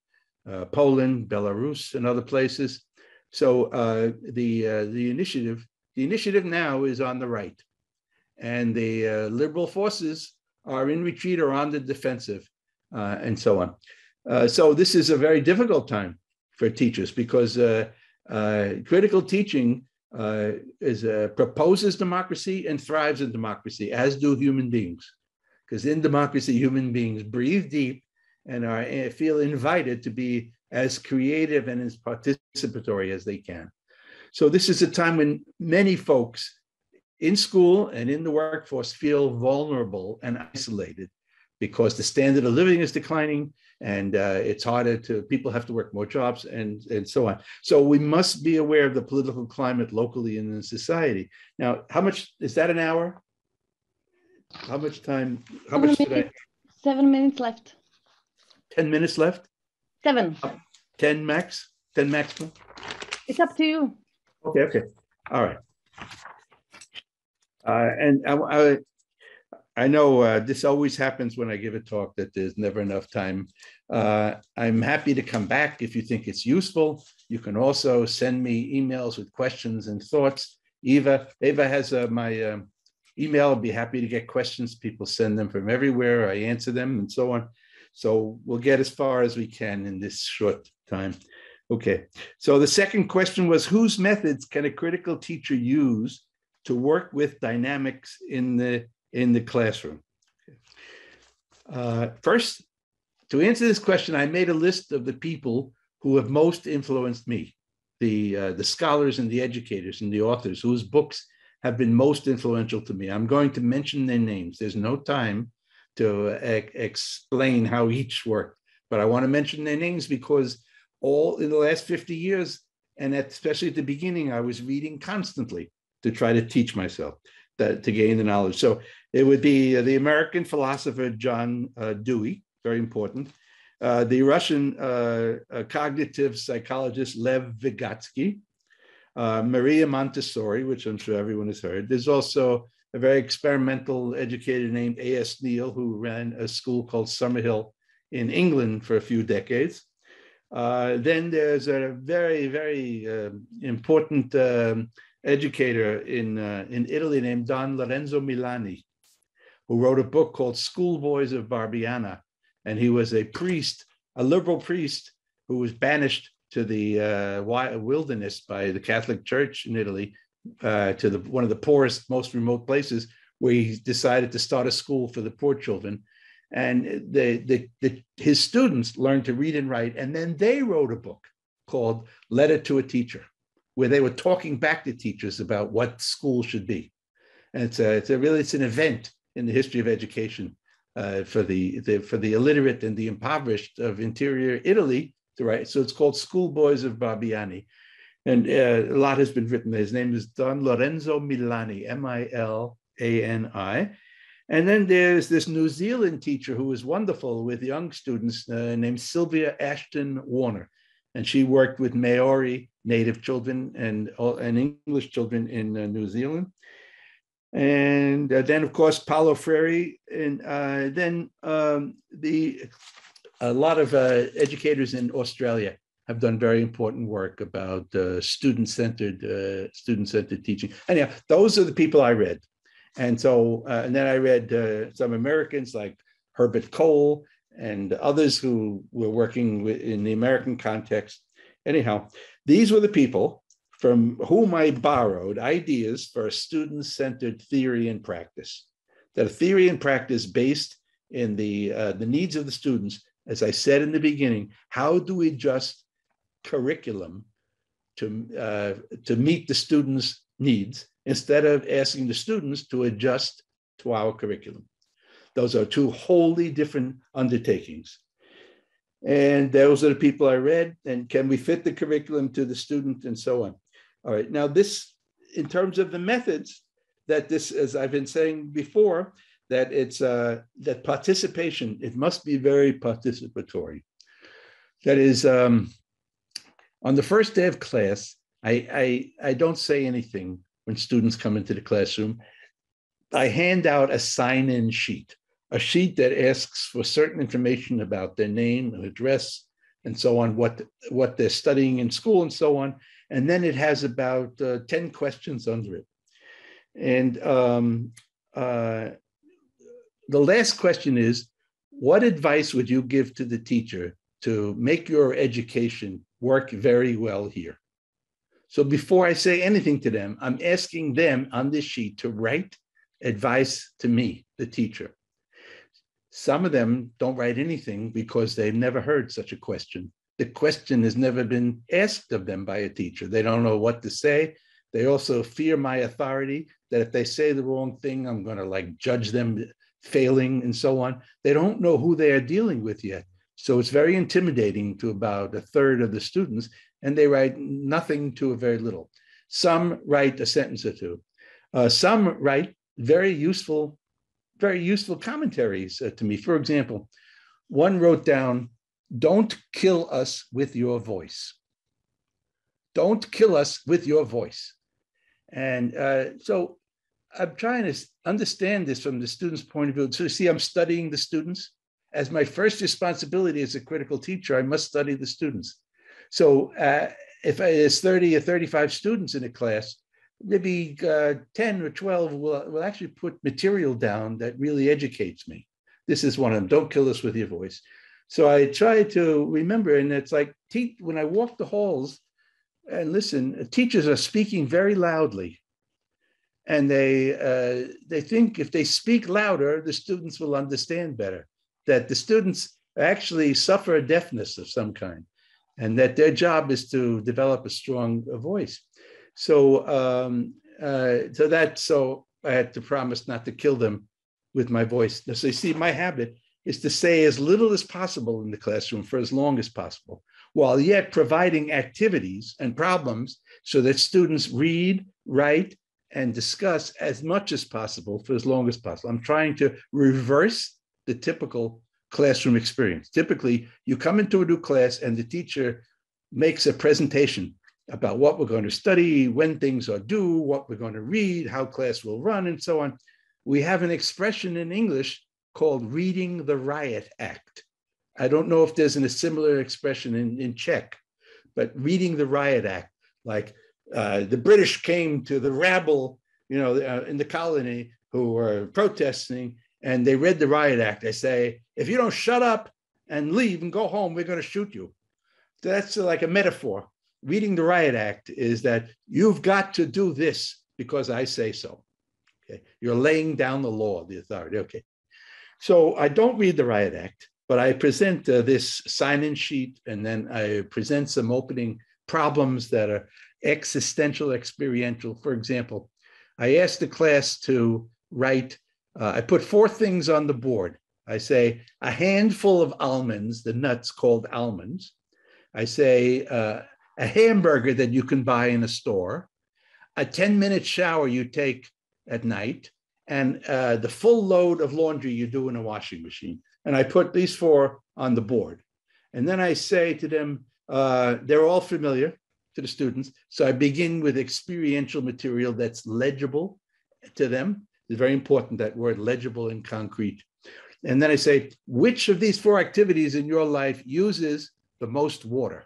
Poland, Belarus, and other places. So the initiative now is on the right, and the liberal forces are in retreat or on the defensive, and so on. So this is a very difficult time for teachers, because critical teaching proposes democracy and thrives in democracy, as do human beings. Because in democracy, human beings breathe deep and feel invited to be as creative and as participatory as they can. So this is a time when many folks in school and in the workforce feel vulnerable and isolated, because the standard of living is declining, and it's harder people have to work more jobs, and so on. So we must be aware of the political climate locally in the society. Now, how much, is that an hour? How much time, how much did I? 7 minutes left. 10 minutes left? 7. 10 max? 10 maximum? It's up to you. Okay. All right. And I know this always happens when I give a talk, that there's never enough time. I'm happy to come back if you think it's useful. You can also send me emails with questions and thoughts. Eva has my email. I'll be happy to get questions. People send them from everywhere. I answer them and so on. So we'll get as far as we can in this short time. Okay, so the second question was, whose methods can a critical teacher use to work with dynamics in the classroom? First, to answer this question, I made a list of the people who have most influenced me, the scholars and the educators and the authors whose books have been most influential to me. I'm going to mention their names. There's no time to explain how each worked, but I want to mention their names because all in the last 50 years, and especially at the beginning, I was reading constantly to try to teach myself, to gain the knowledge. So it would be the American philosopher John Dewey, very important. The Russian cognitive psychologist Lev Vygotsky, Maria Montessori, which I'm sure everyone has heard. There's also a very experimental educator named A.S. Neal, who ran a school called Summerhill in England for a few decades. Then there's a very, very important educator in Italy named Don Lorenzo Milani, who wrote a book called Schoolboys of Barbiana. And he was a priest, a liberal priest, who was banished to the wilderness by the Catholic Church in Italy, to one of the poorest, most remote places, where he decided to start a school for the poor children. And his students learned to read and write. And then they wrote a book called Letter to a Teacher, where they were talking back to teachers about what school should be. And it's an event in the history of education for the illiterate and the impoverished of interior Italy to write. So it's called Schoolboys of Barbiani. And a lot has been written. His name is Don Lorenzo Milani, Milani. And then there's this New Zealand teacher who was wonderful with young students named Sylvia Ashton Warner. And she worked with Maori native children and English children in New Zealand. And then, of course, Paulo Freire. And then a lot of educators in Australia have done very important work about student-centered teaching. Anyhow, those are the people I read. And so, and then I read some Americans like Herbert Cole and others who were working in the American context. Anyhow, these were the people from whom I borrowed ideas for a student-centered theory and practice. That a theory and practice based in the needs of the students. As I said in the beginning, how do we adjust curriculum to meet the students' needs instead of asking the students to adjust to our curriculum? Those are two wholly different undertakings. And those are the people I read. And can we fit the curriculum to the student and so on? All right. Now this, in terms of the methods, that this, as I've been saying before, that it's that participation, it must be very participatory. That is, on the first day of class, I don't say anything when students come into the classroom. I hand out a sign-in sheet, a sheet that asks for certain information about their name and address and so on, what they're studying in school and so on. And then it has about 10 questions under it. And the last question is, what advice would you give to the teacher to make your education work very well here? So before I say anything to them, I'm asking them on this sheet to write advice to me, the teacher. Some of them don't write anything because they've never heard such a question. The question has never been asked of them by a teacher. They don't know what to say. They also fear my authority, that if they say the wrong thing, I'm going to judge them failing and so on. They don't know who they are dealing with yet. So it's very intimidating to about a third of the students, and they write nothing to a very little. Some write a sentence or two. Some write very useful commentaries to me. For example, one wrote down, "Don't kill us with your voice. Don't kill us with your voice." And so I'm trying to understand this from the student's point of view. So you see, I'm studying the students. As my first responsibility as a critical teacher, I must study the students. So if there's 30 or 35 students in a class, maybe 10 or 12 will actually put material down that really educates me. This is one of them. Don't kill us with your voice. So I try to remember, and it's like when I walk the halls and listen, teachers are speaking very loudly. And they think if they speak louder, the students will understand better, that the students actually suffer a deafness of some kind, and that their job is to develop a strong voice. So so I had to promise not to kill them with my voice. So you see, my habit is to say as little as possible in the classroom for as long as possible, while yet providing activities and problems so that students read, write, and discuss as much as possible for as long as possible. I'm trying to reverse the typical classroom experience. Typically, you come into a new class and the teacher makes a presentation about what we're going to study, when things are due, what we're going to read, how class will run, and so on. We have an expression in English called reading the riot act. I don't know if there's a similar expression in Czech, but reading the riot act, like the British came to the rabble, in the colony who were protesting, and they read the riot act. They say, if you don't shut up and leave and go home, we're going to shoot you. So that's like a metaphor. Reading the riot act is that you've got to do this because I say so. Okay, you're laying down the law, the authority. Okay, so I don't read the riot act, but I present this sign-in sheet, and then I present some opening problems that are existential, experiential. For example, I asked the class to write, I put 4 things on the board. I say a handful of almonds, the nuts called almonds. I say a hamburger that you can buy in a store, a 10-minute shower you take at night, and the full load of laundry you do in a washing machine. And I put these 4 on the board. And then I say to them, they're all familiar to the students. So I begin with experiential material that's legible to them. It's very important, that word legible and concrete. And then I say, which of these 4 activities in your life uses the most water?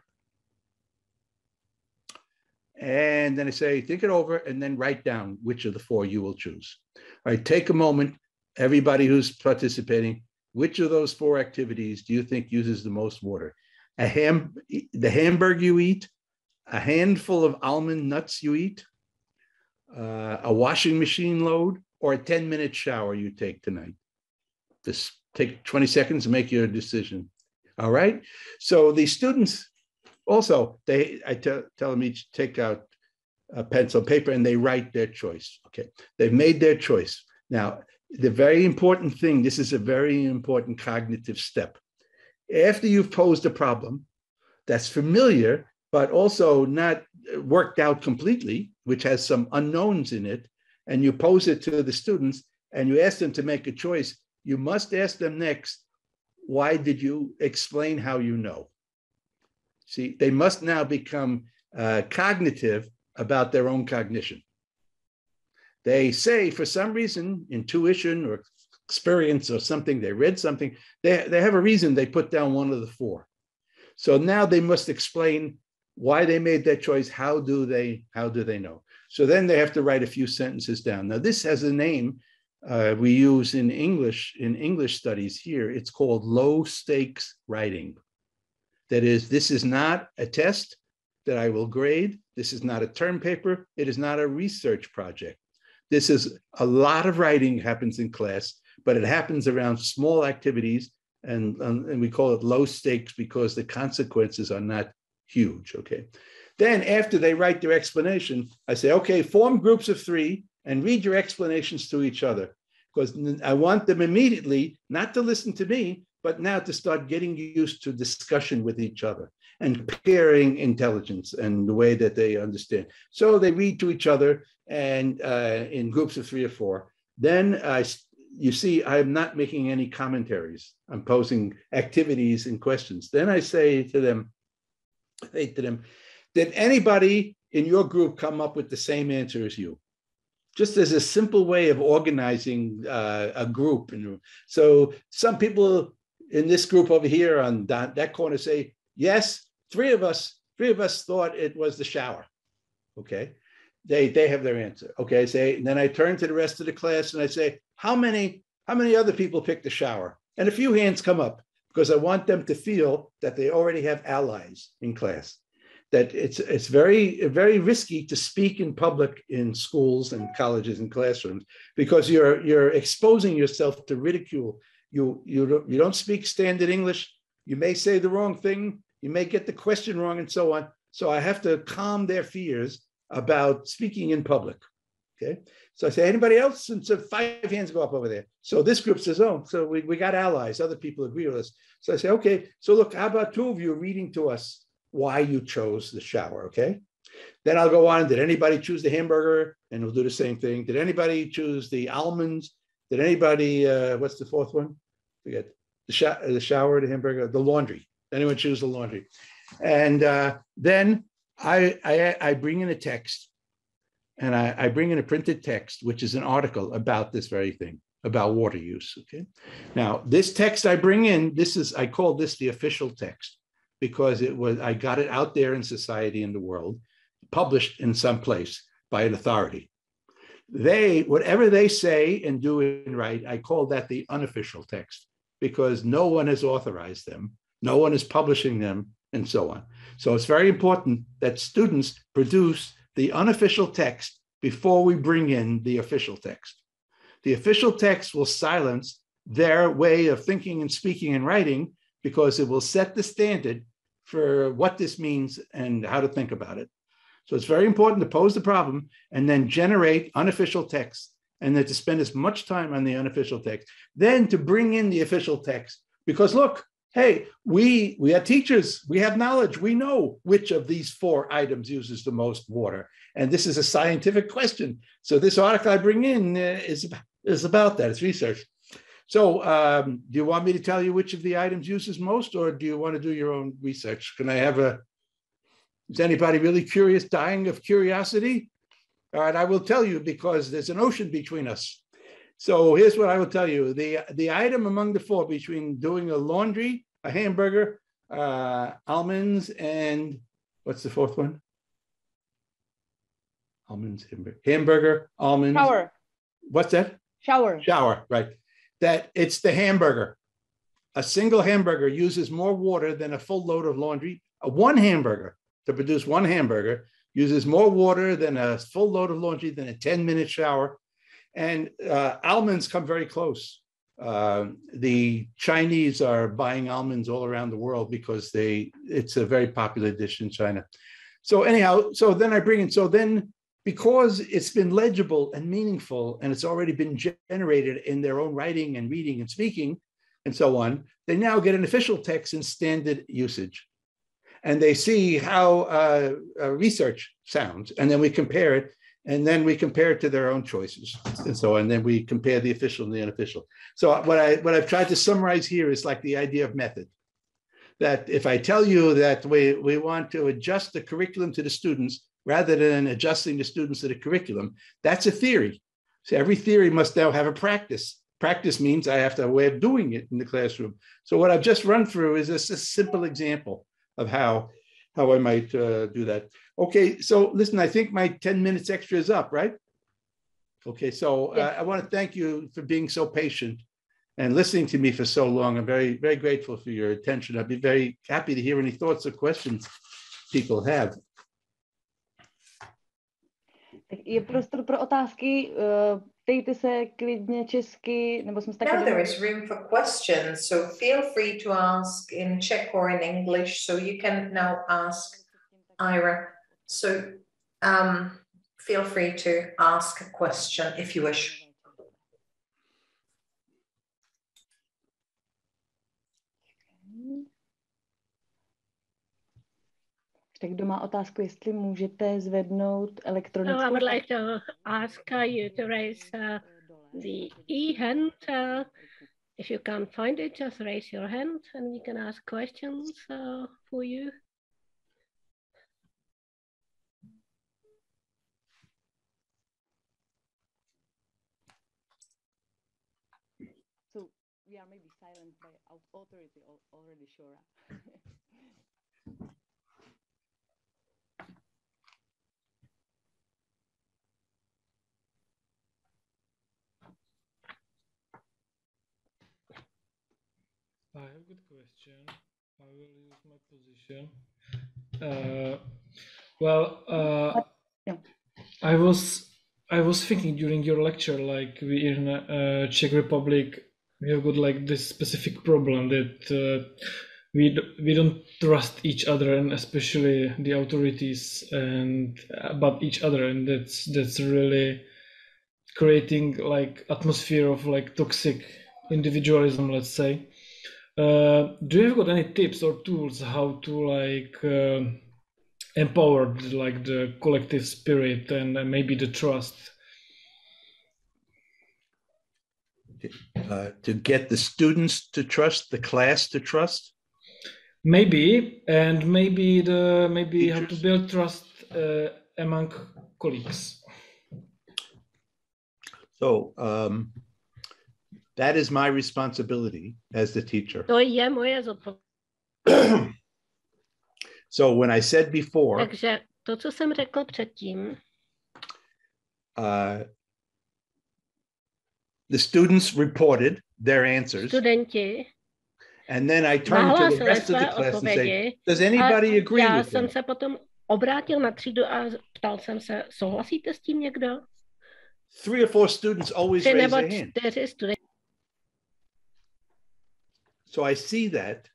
And then I say, think it over and then write down which of the 4 you will choose. All right, take a moment, everybody who's participating, which of those 4 activities do you think uses the most water? The hamburger you eat, a handful of almond nuts you eat, a washing machine load, or a 10-minute shower you take tonight. Just take 20 seconds to make your decision. All right. So the students also, I tell them each take out a pencil, paper, and they write their choice. Okay. They've made their choice. Now, the very important thing, this is a very important cognitive step. After you've posed a problem that's familiar, but also not worked out completely, which has some unknowns in it, and you pose it to the students and you ask them to make a choice, you must ask them next, why did you explain how you know? See, they must now become cognitive about their own cognition. They say, for some reason, intuition or experience or something, they read something, they have a reason they put down one of the 4. So now they must explain why they made that choice. How do they know? So then they have to write a few sentences down. Now this has a name we use in English studies here. It's called low stakes writing. That is, this is not a test that I will grade. This is not a term paper. It is not a research project. This is a lot of writing happens in class, but it happens around small activities, and we call it low stakes because the consequences are not huge, okay? Then after they write their explanation, I say, okay, form groups of 3 and read your explanations to each other, because I want them immediately not to listen to me, but now to start getting used to discussion with each other and pairing intelligence and the way that they understand. So they read to each other and in groups of 3 or 4. Then you see, I'm not making any commentaries. I'm posing activities and questions. Then I say to them, did anybody in your group come up with the same answer as you? Just as a simple way of organizing a group. So some people in this group over here on that corner say, yes, 3 of us thought it was the shower. Okay, they have their answer. Okay, and then I turn to the rest of the class and I say, how many other people picked the shower? And a few hands come up, because I want them to feel that they already have allies in class. That it's very risky to speak in public in schools and colleges and classrooms, because you're exposing yourself to ridicule. You don't speak standard English. You may say the wrong thing. You may get the question wrong and so on. So I have to calm their fears about speaking in public. Okay. So I say, anybody else? And so 5 hands go up over there. So this group says, oh, so we got allies. Other people agree with us. So I say, okay, so look, how about 2 of you reading to us why you chose the shower, okay? Then I'll go on. Did anybody choose the hamburger? And we'll do the same thing. Did anybody choose the almonds? Did anybody, what's the 4th one? Forget. The shower, the hamburger, the laundry. Anyone choose the laundry? And then I bring in a text, and I bring in a printed text, which is an article about this very thing, about water use, okay? Now, this text I bring in, I call this the official text, because I got it out there in society, in the world, published in some place by an authority. Whatever they say and do and write, I call that the unofficial text, because no one has authorized them, no one is publishing them, and so on. So it's very important that students produce the unofficial text before we bring in the official text. The official text will silence their way of thinking and speaking and writing, because it will set the standard for what this means and how to think about it. So it's very important to pose the problem and then generate unofficial text, and then to spend as much time on the unofficial text, then to bring in the official text. Because look, hey, we are teachers, we have knowledge, we know which of these 4 items uses the most water. And this is a scientific question. So this article I bring in is about that, it's research. So do you want me to tell you which of the items uses most, or do you want to do your own research? Can I have is anybody really curious, dying of curiosity? All right, I will tell you, because there's an ocean between us. So here's what I will tell you. The item among the 4 between doing a laundry, a hamburger, almonds, and what's the 4th one? Almonds, hamburger, almonds. Shower. What's that? Shower. Shower, right. That it's the hamburger. A single hamburger uses more water than a full load of laundry. One hamburger, to produce one hamburger, uses more water than a full load of laundry than a 10-minute shower. And almonds come very close. The Chinese are buying almonds all around the world because it's a very popular dish in China. So anyhow, so then I bring in, so then because it's been legible and meaningful, and it's already been generated in their own writing and reading and speaking and so on, they now get an official text in standard usage. And they see how research sounds, and then we compare it, and then we compare it to their own choices, and so on. And then we compare the official and the unofficial. So what I've tried to summarize here is like the idea of method. That if I tell you that we want to adjust the curriculum to the students rather than adjusting the students to the curriculum, that's a theory. So every theory must now have a practice. Practice means I have to have a way of doing it in the classroom. So what I've just run through is a simple example of how I might do that. Okay, so listen, I think my 10 minutes extra is up, right? Okay, so yes. I want to thank you for being so patient and listening to me for so long. I'm very, very grateful for your attention. I'd be very happy to hear any thoughts or questions people have. Tak je prostor pro otázky. Ptejte se klidně česky, nebo jsme taky... Now there is room for questions, so feel free to ask in Czech or in English. So you can now ask Ira. So feel free to ask a question if you wish. Tak kdo má otázku, jestli můžete zvednout elektronickou... I would like to ask you to raise the e-hand. If you can't find it, just raise your hand and we can ask questions for you. So we are maybe silent by authority already, sure. I have a good question. I will use my position. I was thinking during your lecture, like we in Czech Republic, we have got like this specific problem that we don't trust each other, and especially the authorities and but each other, and that's really creating like atmosphere of like toxic individualism, let's say. Do you have got any tips or tools how to like empower like the collective spirit and maybe the trust? To get the students to trust, the class to trust? Maybe, and maybe Teachers? how to build trust among colleagues. So that is my responsibility as the teacher. To je moje zodpovědnost. So when I said before, Takže to, co jsem řekl předtím, the students reported their answers. Studenti And then I turned to the rest of the class and say, does anybody agree já with jsem them? se potom obrátil na třídu a ptal jsem se, souhlasíte s tím někdo? 3 or 4 students always Tři raise nebo their hand. 4 studenti. So I see that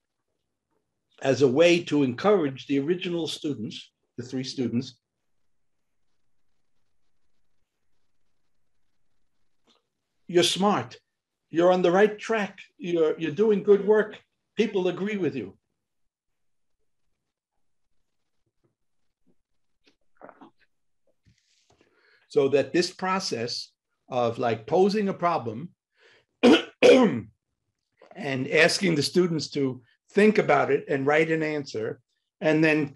as a way to encourage the original students, the 3 students, you're smart. You're on the right track. You're doing good work. People agree with you. So that this process of like posing a problem and asking the students to think about it and write an answer, and then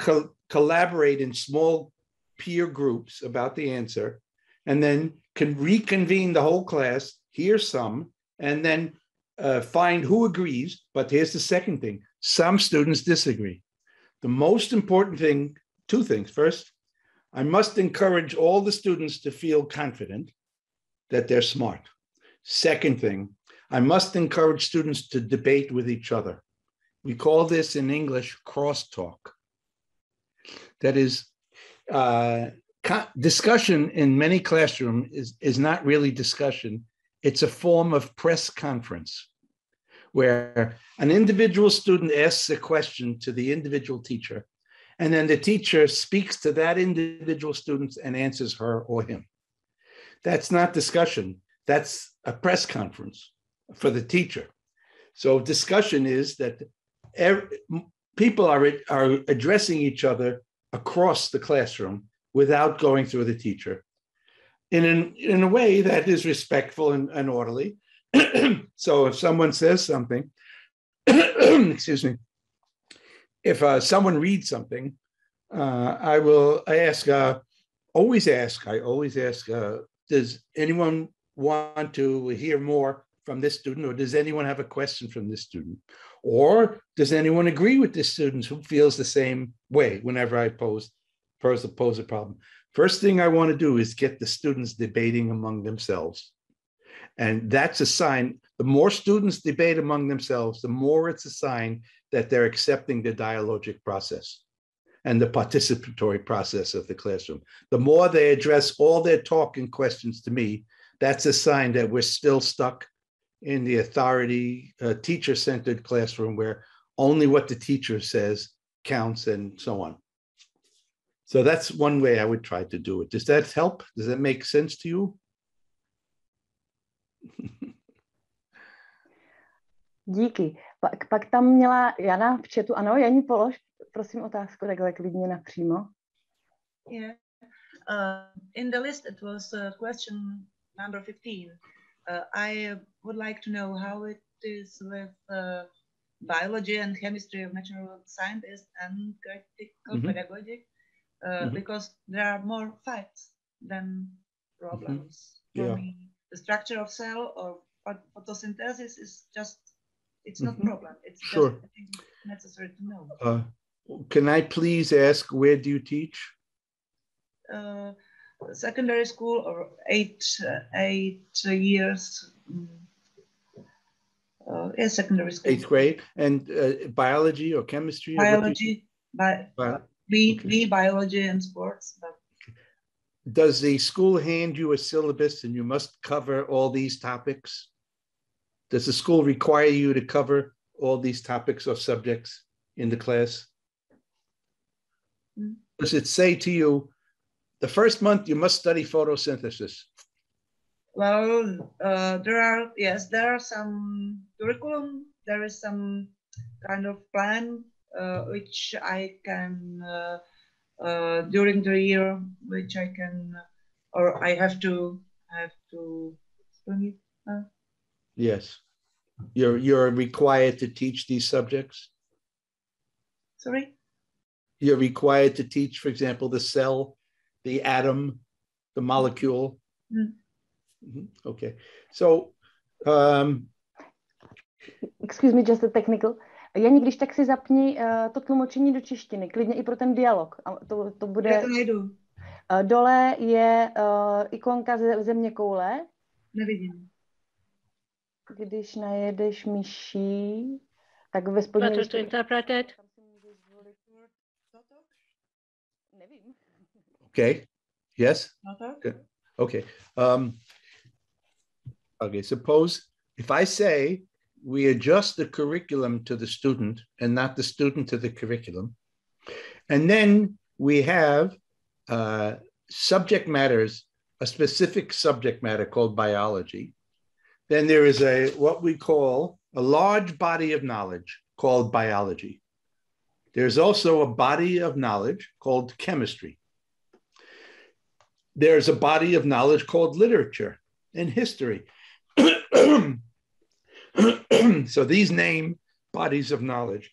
collaborate in small peer groups about the answer, and then can reconvene the whole class, hear some, and then find who agrees. But here's the second thing. Some students disagree. The most important thing, 2 things. First, I must encourage all the students to feel confident that they're smart. Second thing, I must encourage students to debate with each other. We call this in English crosstalk. That is, discussion in many classrooms is not really discussion. It's a form of press conference where an individual student asks a question to the individual teacher, and then the teacher speaks to that individual student and answers her or him. That's not discussion. That's a press conference for the teacher. So discussion is that people are addressing each other across the classroom without going through the teacher in a way that is respectful and orderly. So if someone says something, excuse me, if someone reads something, I always ask, does anyone want to hear more from this student, or does anyone have a question from this student? Or does anyone agree with this student who feels the same way whenever I pose a problem? First thing I want to do is get the students debating among themselves. And that's a sign. The more students debate among themselves, the more it's a sign that they're accepting the dialogic process and the participatory process of the classroom. The more they address all their talk and questions to me, that's a sign that we're still stuck in the authority, teacher-centered classroom where only what the teacher says counts and so on. So that's one way I would try to do it. Does that help? Does that make sense to you? Díky. Pak tam měla Jana v chatu. Ano, Jani, polož prosím otázku takhle klidně napřímo. Yeah. In the list it was question number 15. I would like to know how it is with biology and chemistry of natural scientists and critical pedagogy, because there are more facts than problems. For me, the structure of cell or photosynthesis is just, it's not problem. It's sure. just necessary to know. Can I please ask, where do you teach? Secondary school or 8 years Yes, secondary school. 8th grade. And biology or chemistry? Biology, B biology and sports. But... Does the school hand you a syllabus and you must cover all these topics? Does the school require you to cover all these topics or subjects in the class? Does it say to you, the first month you must study photosynthesis? Well, there are some curriculum. There is some kind of plan which I can during the year, which I can, or I have to explain it. Yes, you're required to teach these subjects. Sorry. You're required to teach, for example, the cell, the atom, the molecule. Okay, so excuse me, just a technical. Jani, když tak si zapni to tlumočení do češtiny, klidně i pro ten dialog. To bude... Já to najdu. Dole je ikonka země koule. Nevidím. Když najedeš myší, tak ve spodní... Better to interpret it. Nevím. okay, yes? Okay. Okay, suppose if I say we adjust the curriculum to the student and not the student to the curriculum, and then we have subject matters, a specific subject matter called biology, then there is what we call a large body of knowledge called biology. There's also a body of knowledge called chemistry. There's a body of knowledge called literature and history. So these name bodies of knowledge.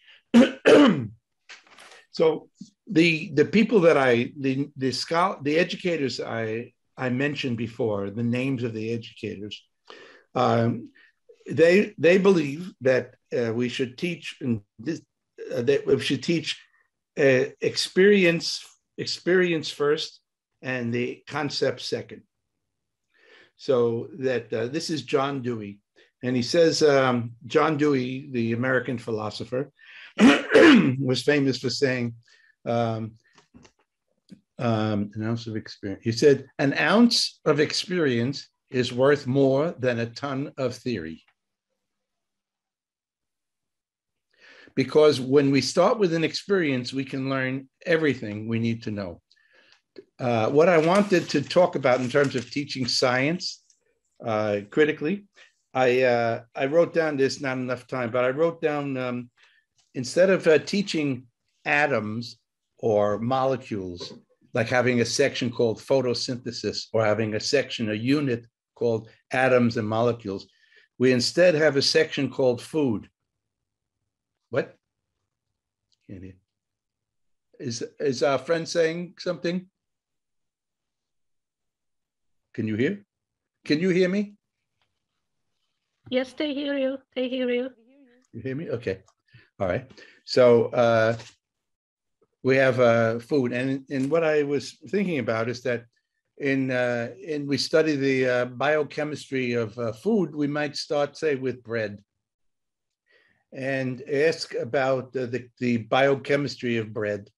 So the people that the educators I mentioned before, the names of the educators, they believe that we should teach that we should teach experience first and the concept second. So that this is John Dewey, and he says John Dewey, the American philosopher, was famous for saying an ounce of experience. He said, an ounce of experience is worth more than a ton of theory. Because when we start with an experience, we can learn everything we need to know. What I wanted to talk about in terms of teaching science critically, I wrote down, there's not enough time, but I wrote down, instead of teaching atoms or molecules, like having a section called photosynthesis or having a unit called atoms and molecules, we instead have a section called food. What? Can't hear. Is our friend saying something? Can you hear? Can you hear me? Yes, they hear you. They hear you. You hear me? Okay. All right. So we have food, and what I was thinking about is that in we study the biochemistry of food. We might start, say, with bread, and ask about the biochemistry of bread.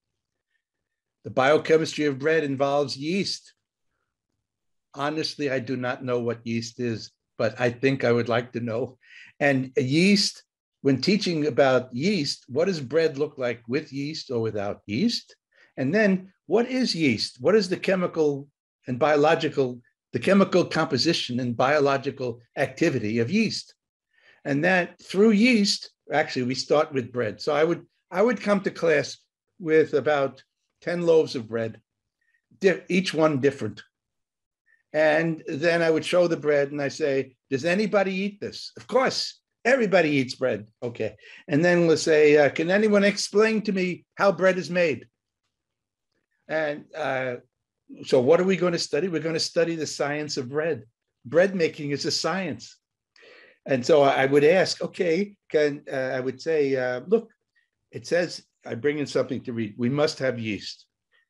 The biochemistry of bread involves yeast. Honestly, I do not know what yeast is, but I think I would like to know. And yeast, when teaching about yeast, what does bread look like with yeast or without yeast? And then what is yeast? What is the chemical and biological, the chemical composition and biological activity of yeast? And that through yeast, actually, we start with bread. So I would come to class with about 10 loaves of bread, each one different. And then I would show the bread and I say, does anybody eat this? Of course, everybody eats bread. Okay. And then we'll say, can anyone explain to me how bread is made? And so what are we going to study? We're going to study the science of bread. Bread making is a science. And so I would ask, okay, I would say, look, it says, I bring in something to read. We must have yeast.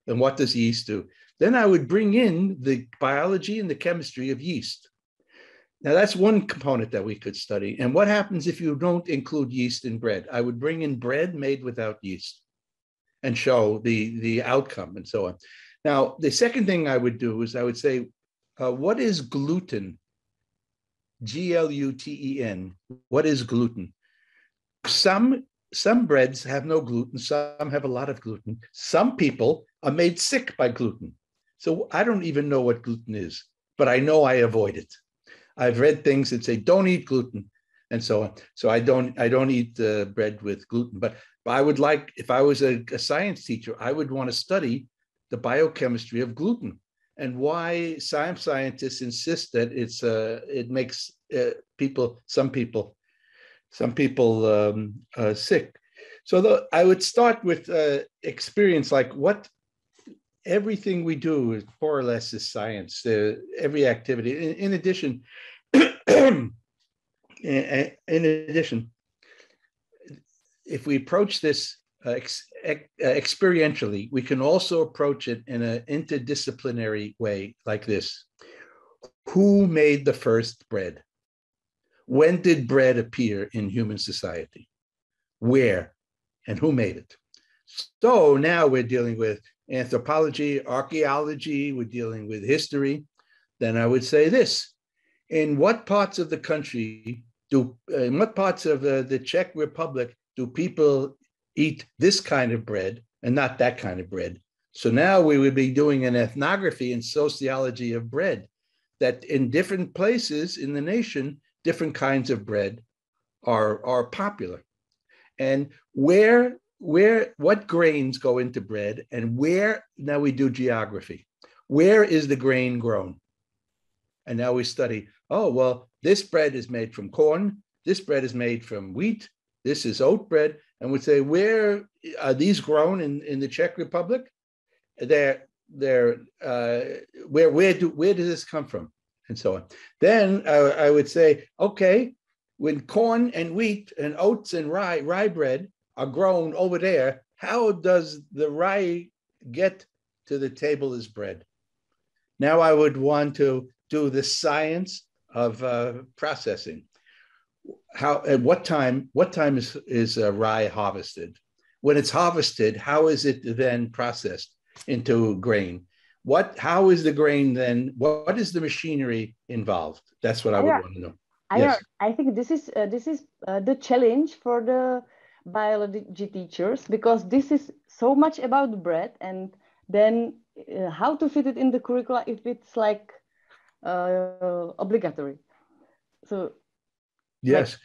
And what does yeast do? Then I would bring in the biology and the chemistry of yeast. Now that's one component that we could study. And what happens if you don't include yeast in bread? I would bring in bread made without yeast and show the outcome and so on. Now, the second thing I would do is I would say, what is gluten? Gluten. What is gluten? Some breads have no gluten. Some have a lot of gluten. Some people are made sick by gluten. So I don't even know what gluten is, but I know I avoid it. I've read things that say don't eat gluten and so on. So I don't eat bread with gluten. But I would like, if I was a science teacher, I would want to study the biochemistry of gluten and why some scientists insist that it makes some people sick. So I would start with experience, like what everything we do is more or less is science. Every activity. In addition, if we approach this experientially, we can also approach it in an interdisciplinary way like this. Who made the first bread? When did bread appear in human society? Where and who made it? So now we're dealing with anthropology, archaeology, we're dealing with history. Then I would say this: in what parts of the country in what parts of the Czech Republic do people eat this kind of bread and not that kind of bread? So now we would be doing an ethnography and sociology of bread, that in different places in the nation, different kinds of bread are popular. And what grains go into bread, and where, now we do geography. Where is the grain grown? And now we study, oh, well, this bread is made from corn, this bread is made from wheat, this is oat bread. And we say, where are these grown in the Czech Republic? Where does this come from? And so on. Then I would say, okay, when corn and wheat and oats and rye bread are grown over there, how does the rye get to the table as bread? Now I would want to do the science of processing. At what time is rye harvested? When it's harvested, how is it then processed into grain? How is the grain then? What is the machinery involved? That's what I would want to know. Yes. I think this is the challenge for the biology teachers, because this is so much about bread, and then how to fit it in the curricula if it's like obligatory. So yes,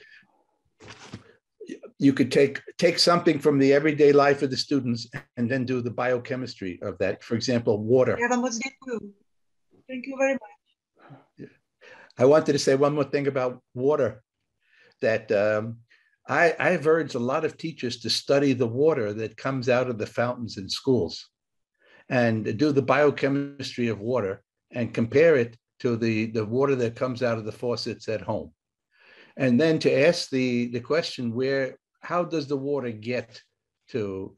you could take something from the everyday life of the students and then do the biochemistry of that. For example, water. Thank you very much. I wanted to say one more thing about water, that I've urged a lot of teachers to study the water that comes out of the fountains in schools and do the biochemistry of water and compare it to the water that comes out of the faucets at home. And then to ask the question, how does the water get to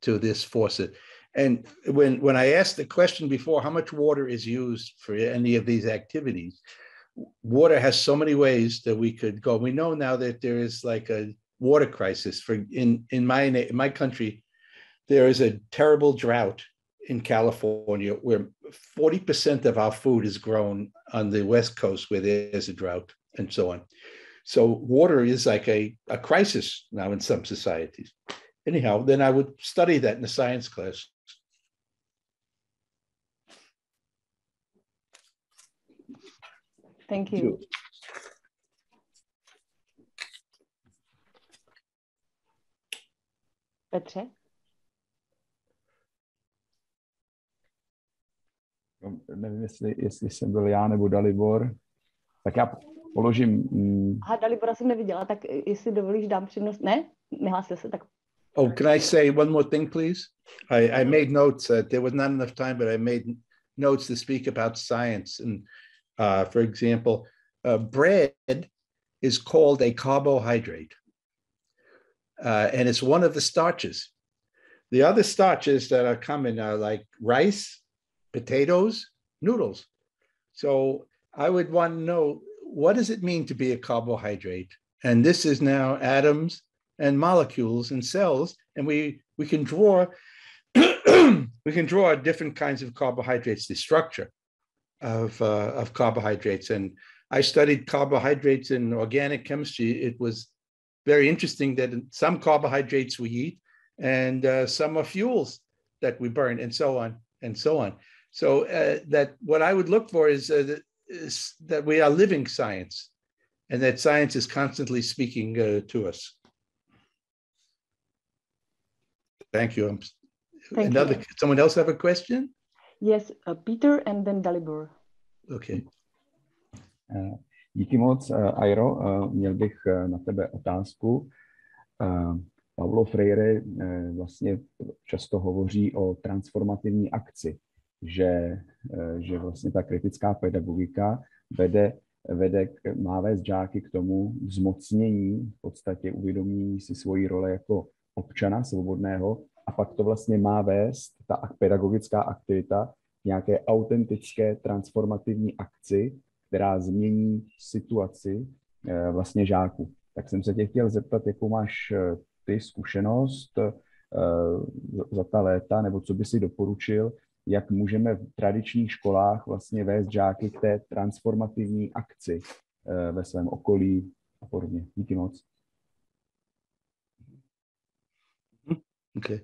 this faucet? And when I asked the question before, how much water is used for any of these activities, water has so many ways that we could go. We know now that there is like a water crisis. In my country, there is a terrible drought in California where 40% of our food is grown on the West Coast where there's a drought and so on. So water is like a crisis now in some societies. Anyhow, then I would study that in the science class. Thank you. Petře? Nevím, jestli jsem byl já nebo Dalibor. Tak já položím... Dalibora jsem neviděla, tak jestli dovolíš, dám přednost. Ne? Nehlásil se, tak... Oh, can I say one more thing, please? I made notes. There was not enough time, but I made notes to speak about science. And for example, bread is called a carbohydrate. And it's one of the starches. The other starches that are common are like rice, potatoes, noodles. So I would want to know, what does it mean to be a carbohydrate? And this is now atoms and molecules and cells, and we can draw we can draw different kinds of carbohydrates, the structure of carbohydrates. And I studied carbohydrates in organic chemistry. It was very interesting that some carbohydrates we eat, and some are fuels that we burn, and so on and so on. So that what I would look for is that we are living science, and that science is constantly speaking to us. Thank you. Thank you. Someone else have a question? Yes, Peter and then Dalibor. Okay. Díky moc, Airo. Měl bych na tebe otázku. Paulo Freire vlastně často hovoří o transformativní akci, že vlastně ta kritická pedagogika má vést žáky k tomu zmocnění, v podstatě uvědomění si svojí role jako občana svobodného, a pak to vlastně má vést, ta pedagogická aktivita, nějaké autentické transformativní akci, která změní situaci vlastně žáků. Tak jsem se tě chtěl zeptat, jakou máš ty zkušenost za ta léta, nebo co by si doporučil, jak můžeme v tradičních školách vlastně vést žáky k té transformativní akci ve svém okolí a podobně. Díky moc. Okay.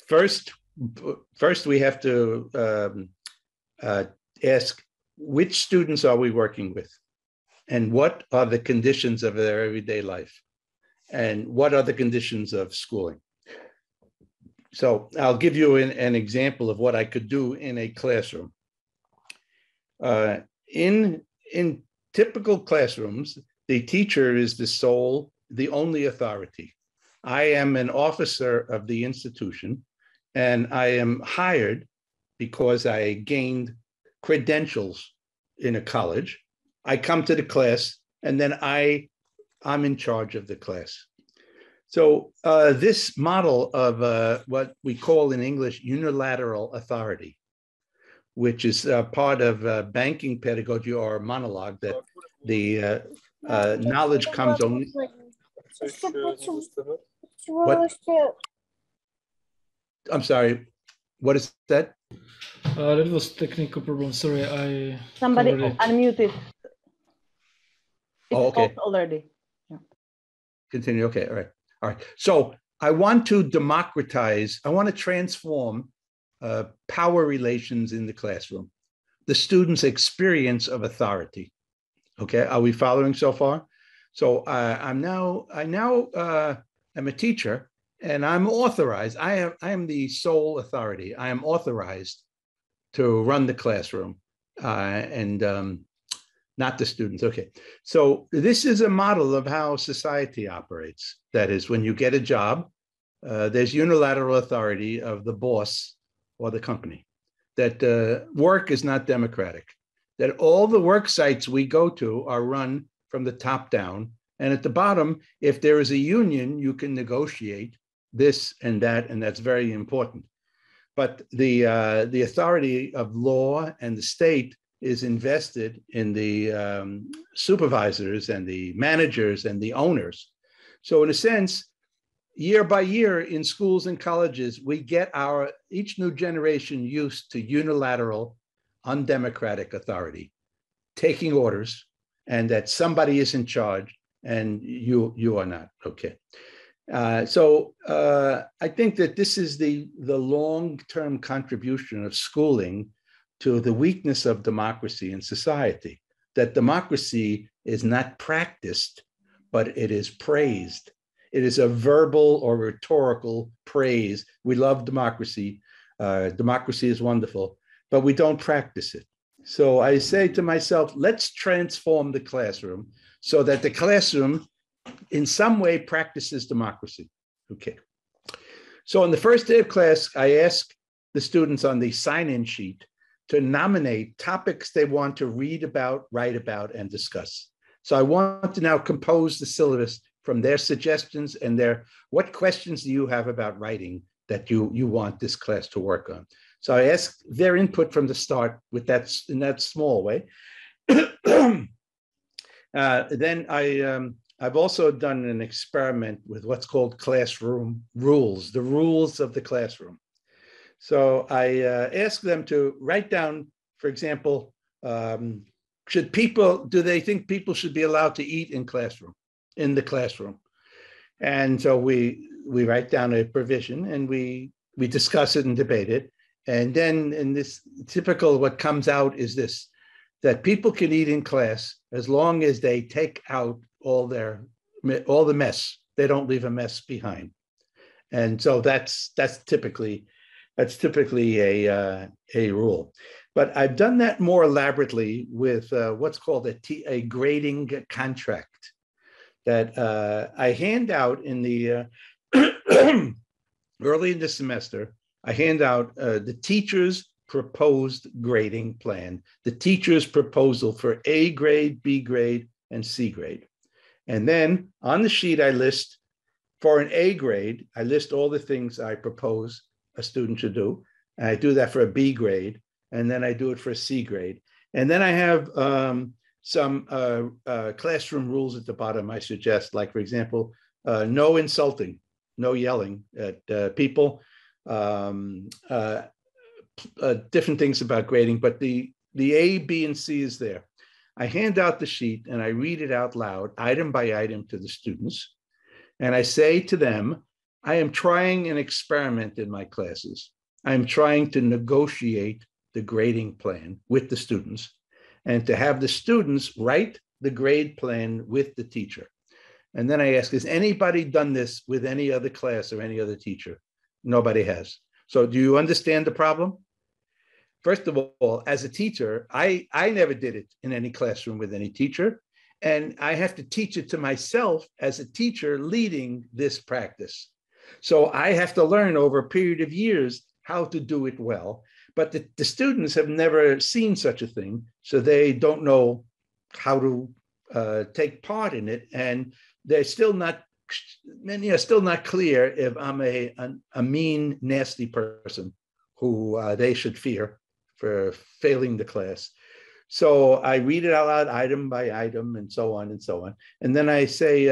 First, we have to ask, which students are we working with, and what are the conditions of their everyday life, and what are the conditions of schooling. So I'll give you an example of what I could do in a classroom. In typical classrooms, the teacher is the only authority. I am an officer of the institution, and I am hired because I gained credentials in a college. I come to the class, and then I'm in charge of the class. So this model of what we call in English unilateral authority, which is part of banking pedagogy or monologue, that the knowledge comes only. What? I'm sorry. What is that? That was technical problem. Sorry, Somebody unmuted. It's okay. off already. Yeah. Continue. Okay. All right. So I want to democratize. I want to transform power relations in the classroom, the students' experience of authority. Okay, are we following so far? So I now am a teacher, and I'm authorized. I am the sole authority. I am authorized to run the classroom, and not the students. Okay, so this is a model of how society operates. That is, when you get a job, there's unilateral authority of the boss or the company. That work is not democratic. That all the work sites we go to are run from the top down. And at the bottom, if there is a union, you can negotiate this and that, and that's very important. But the authority of law and the state is invested in the supervisors and the managers and the owners. So in a sense, year by year in schools and colleges, we get each new generation used to unilateral, undemocratic authority, taking orders, and that somebody is in charge and you are not. Okay. So I think that this is the long-term contribution of schooling to the weakness of democracy in society, that democracy is not practiced, but it is praised. It is a verbal or rhetorical praise. We love democracy. Democracy is wonderful, but we don't practice it. So I say to myself, let's transform the classroom so that the classroom in some way practices democracy. Okay. So in the first day of class, I ask the students on the sign-in sheet to nominate topics they want to read about, write about, and discuss. So I want to now compose the syllabus from their suggestions and what questions do you have about writing that you want this class to work on. So I ask their input from the start with that in that small way. Then I've also done an experiment with what's called classroom rules, the rules of the classroom. So I ask them to write down, for example, do they think people should be allowed to eat in the classroom? And so we write down a provision and we discuss it and debate it. And then in this typical, what comes out is this, that people can eat in class as long as they take out all the mess. They don't leave a mess behind. And so that's typically a rule. But I've done that more elaborately with what's called a grading contract that I hand out in the early in the semester. I hand out the teacher's proposed grading plan, the teacher's proposal for A grade, B grade, and C grade. And then on the sheet, I list for an A grade, I list all the things I propose a student should do. And I do that for a B grade, and then I do it for a C grade. And then I have some classroom rules at the bottom I suggest, like, for example, no insulting, no yelling at people, different things about grading, but the A, B, and C is there. I hand out the sheet and I read it out loud, item by item, to the students. And I say to them, I am trying an experiment in my classes. I'm trying to negotiate the grading plan with the students and to have the students write the grade plan with the teacher. And then I ask, has anybody done this with any other class or any other teacher? Nobody has. So do you understand the problem? First of all, as a teacher, I never did it in any classroom with any teacher. And I have to teach it to myself as a teacher leading this practice. So I have to learn over a period of years how to do it well. But the students have never seen such a thing, so they don't know how to take part in it. And they're still not, many are still not clear if I'm a mean, nasty person who they should fear for failing the class. So I read it out loud, item by item, and so on and so on. And then I say,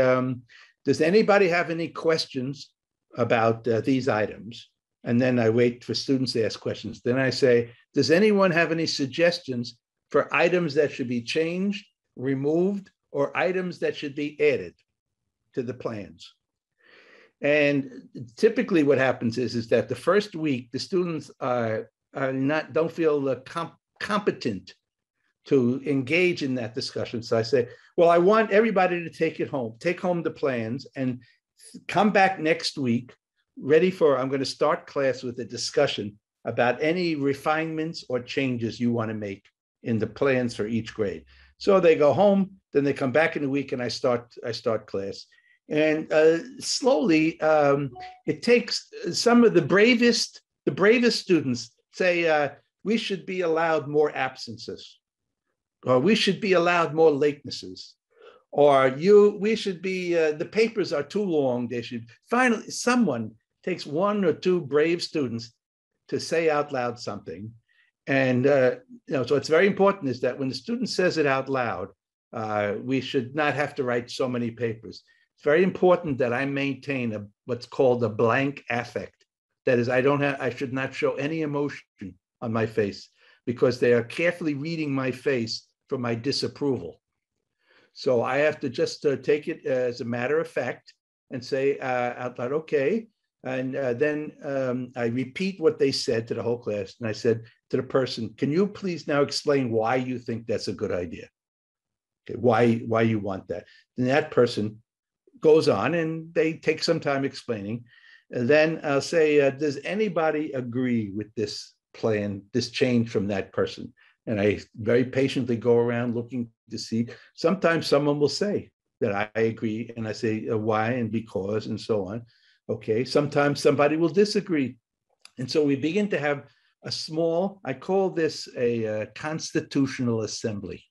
does anybody have any questions about these items? And then I wait for students to ask questions. Then I say, does anyone have any suggestions for items that should be changed, removed, or items that should be added to the plans? And typically what happens is that the first week, the students don't feel competent to engage in that discussion. So I say, well, I want everybody to take home the plans and come back next week I'm going to start class with a discussion about any refinements or changes you want to make in the plans for each grade. So they go home, then they come back in a week and I start class. And slowly, it takes some of the bravest students say, we should be allowed more absences, or we should be allowed more latenesses, or we should be, the papers are too long. They should, finally, someone takes one or two brave students to say out loud something. And, so it's very important is that when the student says it out loud, we should not have to write so many papers. It's very important that I maintain what's called a blank affect. That is, I should not show any emotion on my face because they are carefully reading my face for my disapproval. So I have to just take it as a matter of fact and say out loud, okay. And then I repeat what they said to the whole class. And I said to the person, can you please now explain why you think that's a good idea? Okay, why you want that? And that person goes on and they take some time explaining. And then I'll say, does anybody agree with this plan, this change from that person? And I very patiently go around looking to see. Sometimes someone will say that I agree. And I say why and because and so on. Okay, sometimes somebody will disagree. And so we begin to have a small, I call this a constitutional assembly.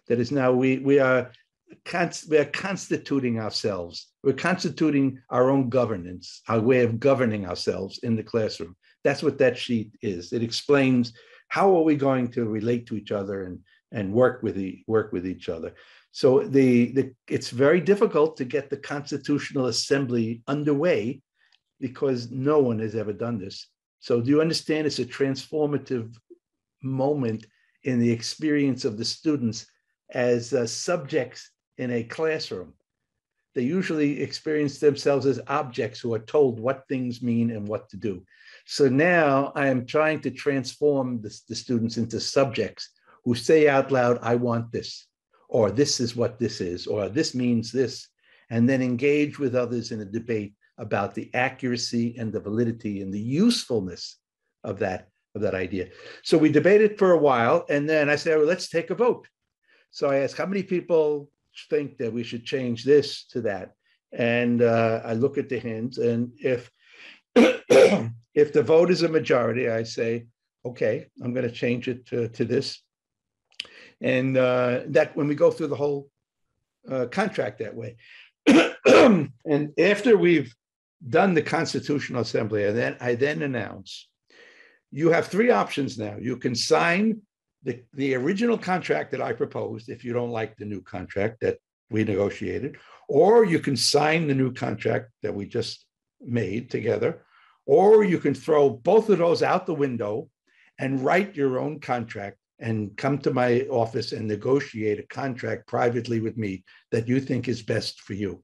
That is now we are we're constituting ourselves. We're constituting our own governance, our way of governing ourselves in the classroom. That's what that sheet is. It explains how are we going to relate to each other and work with each other. So it's very difficult to get the Constitutional Assembly underway because no one has ever done this. So do you understand it's a transformative moment in the experience of the students as subjects in a classroom? They usually experience themselves as objects who are told what things mean and what to do. So now I am trying to transform the students into subjects who say out loud, I want this, or this is what this is, or this means this, and then engage with others in a debate about the accuracy and the validity and the usefulness of that idea. So we debated for a while, and then I said, well, let's take a vote. So I asked, how many people think that we should change this to that? And I look at the hands, and if if the vote is a majority, I say, okay, I'm going to change it to this. And that when we go through the whole contract that way. And after we've done the Constitutional Assembly, and I then announce, you have three options now. You can sign the original contract that I proposed if you don't like the new contract that we negotiated, or you can sign the new contract that we just made together, or you can throw both of those out the window and write your own contract and come to my office and negotiate a contract privately with me that you think is best for you.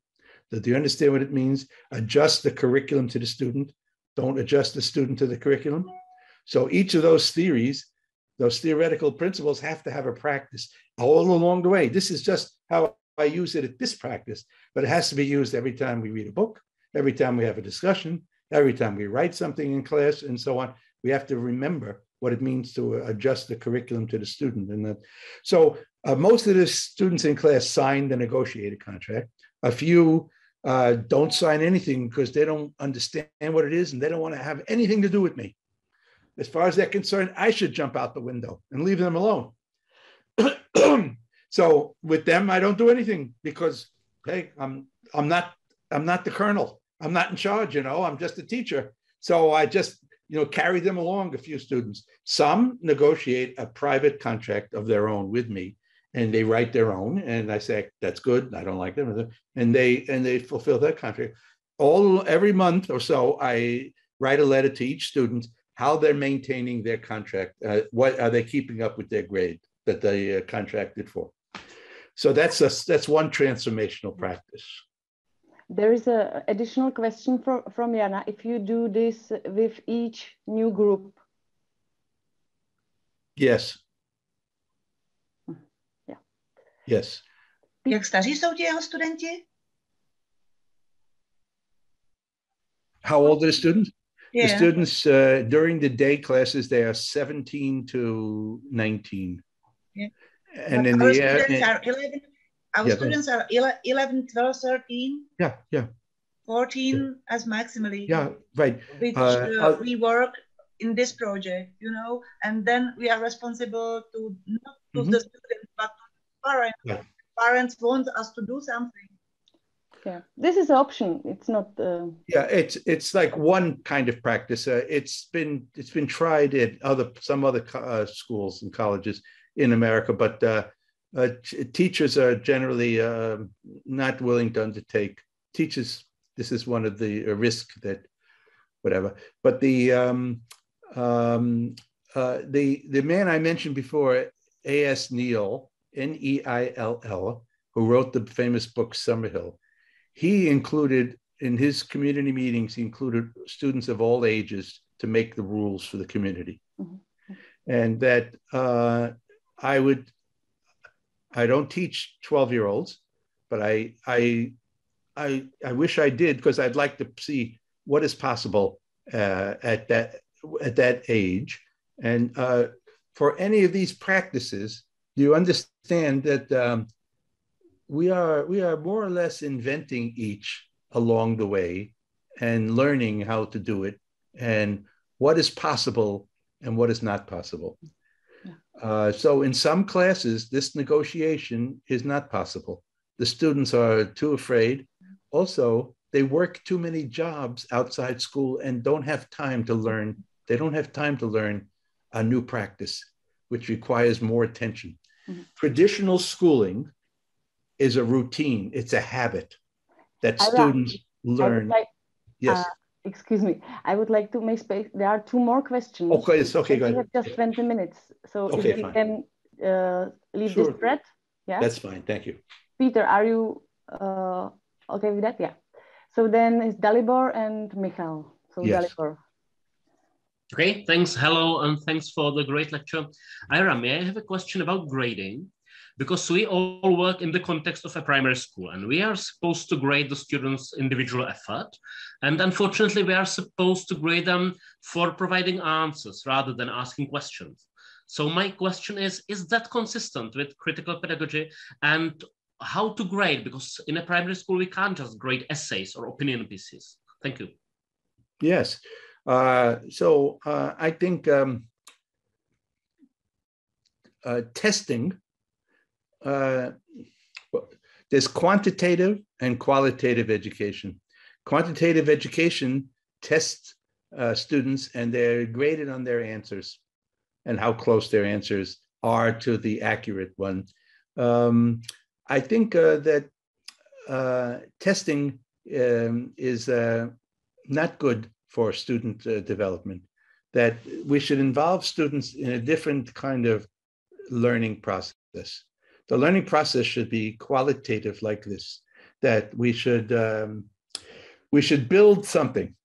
So do you understand what it means? Adjust the curriculum to the student. Don't adjust the student to the curriculum. So each of those theories, those theoretical principles have to have a practice all along the way. This is just how I use it at this practice, but it has to be used every time we read a book, every time we have a discussion, every time we write something in class and so on. We have to remember what it means to adjust the curriculum to the student. And so most of the students in class signed the negotiated contract. A few don't sign anything because they don't understand what it is and they don't want to have anything to do with me. As far as they're concerned, I should jump out the window and leave them alone. So with them, I don't do anything because, hey, I'm not the colonel. I'm not in charge, I'm just a teacher. So I just, carry them along, a few students. Some negotiate a private contract of their own with me, and they write their own. And I say, that's good. I don't like them. And they fulfill that contract. Every month or so, I write a letter to each student, how they're maintaining their contract. What are they keeping up with their grade that they contracted for? So that's one transformational practice. There is an additional question from Jana. If you do this with each new group. Yes. Yeah. Yes. Jak staří jsou ti jeho studenti? How old are the students? Yeah. The students during the day classes, they are 17 to 19. Yeah. And in the students are 11. Our students are 11, 12, 13. Yeah. 14 as maximally. Yeah, right. Which we work in this project, and then we are responsible to not to the students, but to the parents. Yeah. Parents want us to do something. Yeah, this is an option. It's not. Yeah, it's like one kind of practice. It's been tried at some other schools and colleges in America, but teachers are generally not willing to undertake. Teachers, this is one of the risks that, whatever. But the man I mentioned before, A.S. Neil, N-E-I-L-L, who wrote the famous book Summerhill, he included in his community meetings, he included students of all ages to make the rules for the community. Mm-hmm. And that I don't teach 12-year-olds, but I wish I did, because I'd like to see what is possible at that age. And for any of these practices, you understand that we are more or less inventing each along the way and learning how to do it and what is possible and what is not possible. So in some classes, this negotiation is not possible. the students are too afraid. Also, they work too many jobs outside school and don't have time to learn. They don't have time to learn a new practice, which requires more attention. Traditional schooling is a routine. It's a habit that students learn. Yes. Excuse me. I would like to make space. There are 2 more questions. Okay, it's okay. Go ahead. We have just 20 minutes. So okay, if we can leave this thread. Yeah. That's fine. Thank you. Peter, are you okay with that? Yeah. So then it's Dalibor and Michal. So yes. Dalibor. Okay, thanks. Hello, and thanks for the great lecture. Ira, may I have a question about grading? Because we all work in the context of a primary school, and we are supposed to grade the students' individual effort. And unfortunately, we are supposed to grade them for providing answers rather than asking questions. So my question is that consistent with critical pedagogy, and how to grade? Because in a primary school, we can't just grade essays or opinion pieces. Thank you. Yes. I think testing, there's quantitative and qualitative education. Quantitative education tests students, and they're graded on their answers and how close their answers are to the accurate one. I think that testing is not good for student development, that we should involve students in a different kind of learning process. The learning process should be qualitative like this, that we should build something.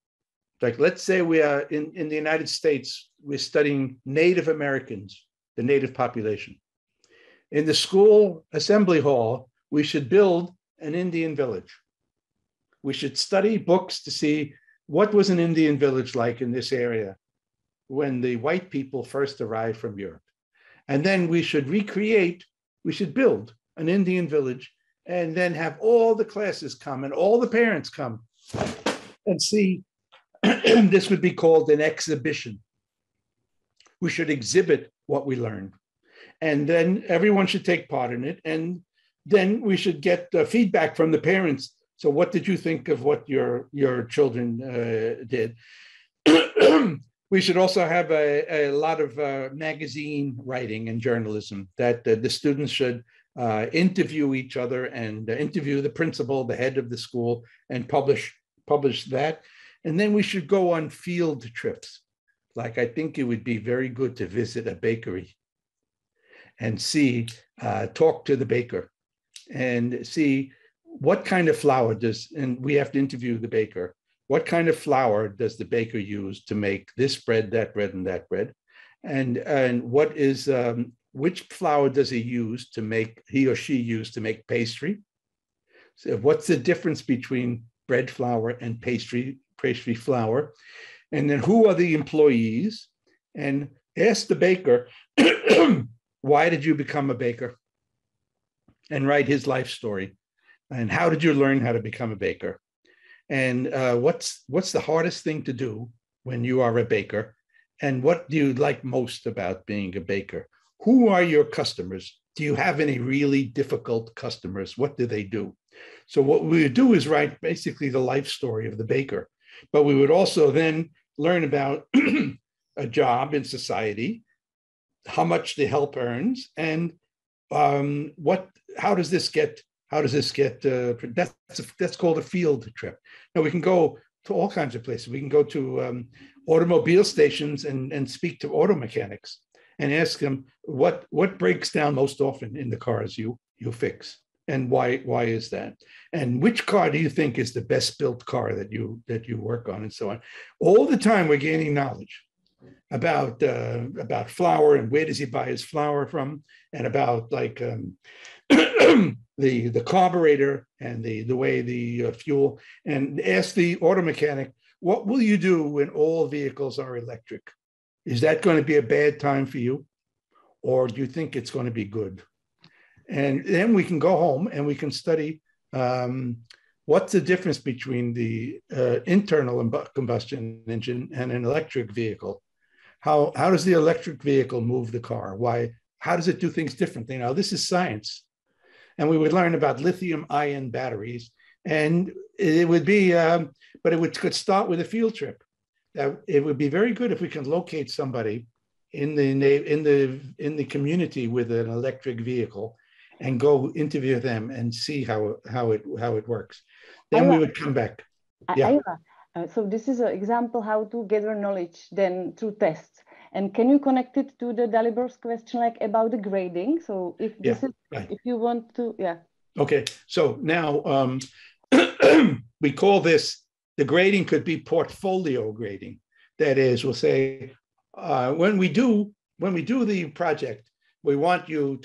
Like, let's say we are in the United States, we're studying Native Americans, the native population. In the school assembly hall, we should build an Indian village. We should study books to see what was an Indian village like in this area when the white people first arrived from Europe. And then we should build an Indian village, and then have all the classes come and all the parents come and see. This would be called an exhibition. We should exhibit what we learned. And then everyone should take part in it. And then we should get feedback from the parents. So what did you think of what your children did? We should also have a lot of magazine writing and journalism, that the students should interview each other and interview the principal, the head of the school, and publish that. And then we should go on field trips. Like, I think it would be very good to visit a bakery and talk to the baker and see what kind of flour and we have to interview the baker. What kind of flour does the baker use to make this bread, that bread, and that bread? And what is, which flour does he or she use to make pastry? So what's the difference between bread flour and pastry flour? And then who are the employees? And ask the baker, why did you become a baker? And write his life story. And how did you learn how to become a baker? And what's the hardest thing to do when you are a baker? And what do you like most about being a baker? Who are your customers? Do you have any really difficult customers? What do they do? So what we would do is write basically the life story of the baker. But we would also then learn about a job in society, how much the help earns, and how does this get that's called a field trip. Now we can go to all kinds of places. We can go to automobile stations and speak to auto mechanics and ask them what breaks down most often in the cars you fix, and why is that, and which car do you think is the best built car that you work on, and so on. All the time we're gaining knowledge about flour, and where does he buy his flour from, and about like the carburetor and the way the fuel, and ask the auto mechanic, what will you do when all vehicles are electric? Is that going to be a bad time for you? Or do you think it's going to be good? And then we can go home and we can study what's the difference between the internal combustion engine and an electric vehicle. How does the electric vehicle move the car? How does it do things differently? Now, this is science. and we would learn about lithium-ion batteries. And it would be, but it could start with a field trip. It would be very good if we can locate somebody in the community with an electric vehicle and go interview them and see how it works. Then we would come back. Yeah. So this is an example how to gather knowledge then through tests. And can you connect it to the Dalibor's question, like about the grading? So if this is, right. If you want to, Okay. So now we call this, the grading could be portfolio grading. That is, we'll say, when we do the project, we want you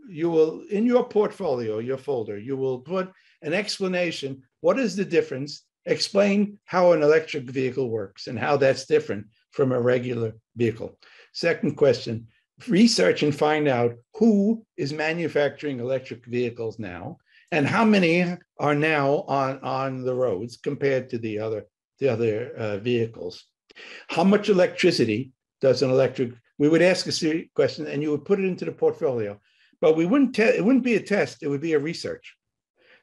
will, in your portfolio, your folder, you will put an explanation. What is the difference? Explain how an electric vehicle works and how that's different from a regular vehicle. Second question, research and find out who is manufacturing electric vehicles now and how many are now on the roads compared to the other vehicles. How much electricity does an electric, we would ask a series of questions and you would put it into the portfolio, but it wouldn't be a test, it would be a research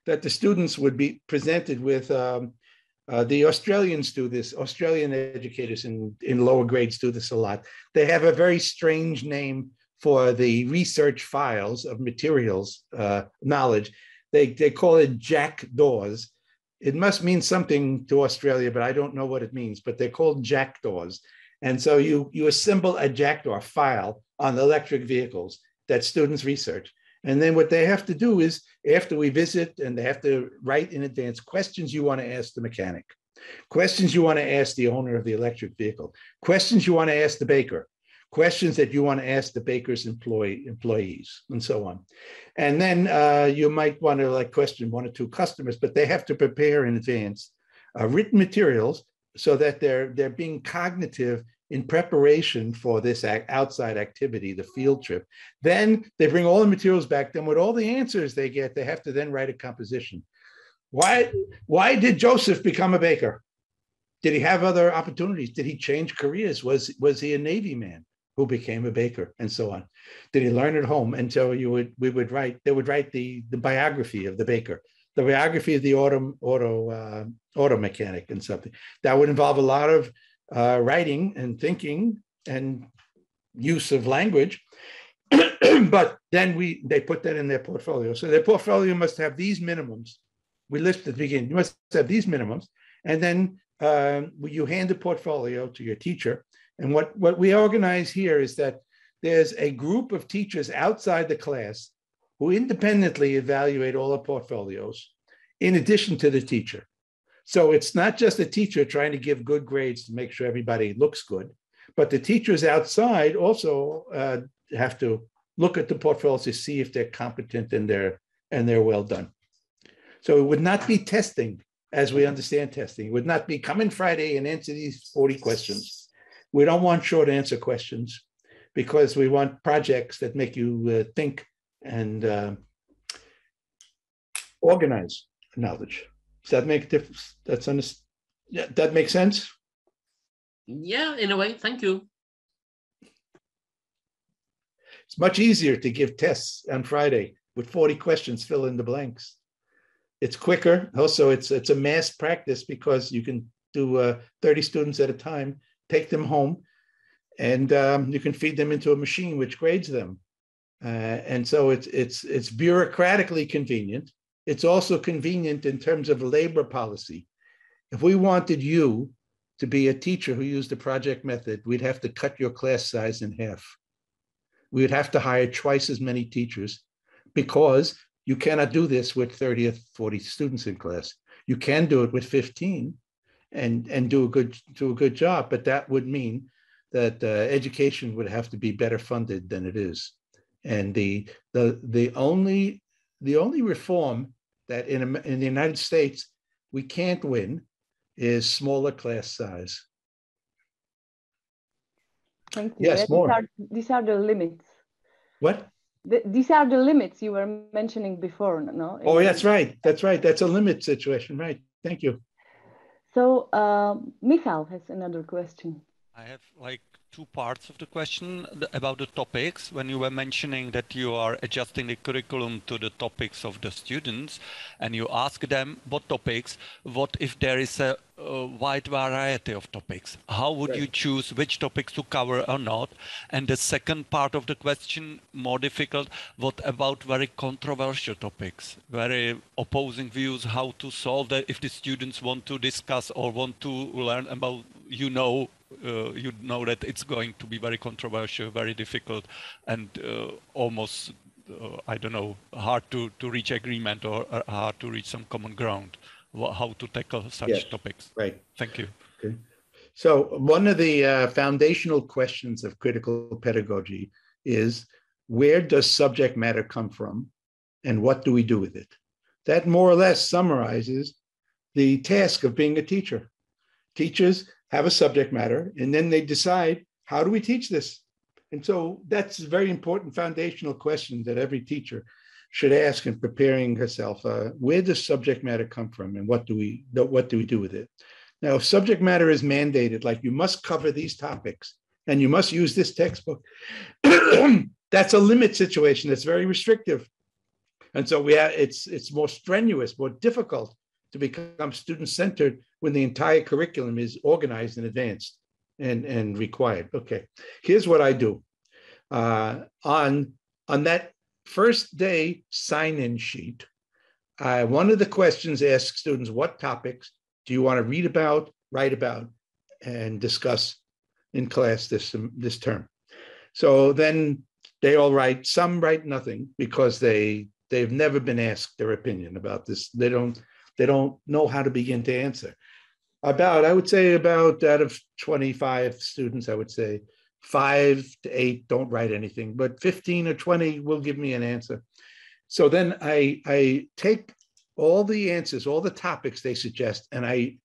that the students would be presented with. The Australians do this, Australian educators in lower grades do this a lot. They have a very strange name for the research files of materials, knowledge. They call it jackdaws. It must mean something to Australia, but I don't know what it means, but they're called jackdaws. And so you assemble a jackdaw file on electric vehicles that students research. And then what they have to do is, after we visit, and they have to write in advance questions you want to ask the mechanic, questions you want to ask the owner of the electric vehicle, questions you want to ask the baker, questions that you want to ask the baker's employees, and so on. And then you might want to question one or two customers, but they have to prepare in advance written materials so that they're being cognitive in preparation for this outside activity, the field trip. Then they bring all the materials back. Then with all the answers they get, they have to then write a composition. Why did Joseph become a baker? Did he have other opportunities? Did he change careers? Was he a Navy man who became a baker, and so on? Did he learn at home? And so they would write the biography of the baker, the biography of the auto mechanic, and something that would involve a lot of writing and thinking and use of language. But then they put that in their portfolio. So their portfolio must have these minimums. We list at the beginning, you must have these minimums. And then you hand the portfolio to your teacher. And what we organize here is that there's a group of teachers outside the class who independently evaluate all the portfolios in addition to the teacher. So it's not just the teacher trying to give good grades to make sure everybody looks good, but the teachers outside also have to look at the portfolios to see if they're competent and they're well done. So it would not be testing as we understand testing. It would not be come in Friday and answer these 40 questions. We don't want short answer questions because we want projects that make you think and organize knowledge. Does that make a difference? That makes sense? Yeah, in a way. Thank you. It's much easier to give tests on Friday with 40 questions, fill in the blanks. It's quicker. Also, it's a mass practice because you can do 30 students at a time, take them home, and you can feed them into a machine which grades them. And so it's bureaucratically convenient. It's also convenient in terms of labor policy. If we wanted you to be a teacher who used the project method, we'd have to cut your class size in half. We would have to hire twice as many teachers because you cannot do this with 30 or 40 students in class. You can do it with 15 and do a good job, but that would mean that education would have to be better funded than it is. And the only reform that in the United States we can't win is smaller class size. Thank you. Yes, more. These are the limits. What? These are the limits you were mentioning before, no? Oh, that's right. That's right. That's a limit situation, right? Thank you. So Michal has another question. I have like two parts of the question about the topics. When you were mentioning that you are adjusting the curriculum to the topics of the students, and you ask them what topics, what if there is a wide variety of topics? How would you choose which topics to cover or not? And the second part of the question, more difficult, what about very controversial topics, very opposing views, how to solve that if the students want to discuss or want to learn about, you know that it's going to be very controversial, very difficult, and almost, I don't know, hard to reach agreement or hard to reach some common ground. How to tackle such topics. Right. Thank you. Okay. So one of the foundational questions of critical pedagogy is, where does subject matter come from and what do we do with it? That more or less summarizes the task of being a teacher. Teachers have a subject matter and then they decide, how do we teach this? And so that's a very important foundational question that every teacher should ask in preparing herself. Where does subject matter come from and what do we do with it? Now, if subject matter is mandated, like you must cover these topics and you must use this textbook, that's a limit situation. That's very restrictive. And so it's more strenuous, more difficult to become student-centered when the entire curriculum is organized in advance and required. Okay, here's what I do. On that first day sign-in sheet, one of the questions asks students, what topics do you want to read about, write about, and discuss in class this term? So then they all write. Some write nothing because they've never been asked their opinion about this. They don't know how to begin to answer. I would say out of 25 students, I would say 5 to 8 don't write anything, but 15 or 20 will give me an answer. So then I take all the answers, all the topics they suggest, and I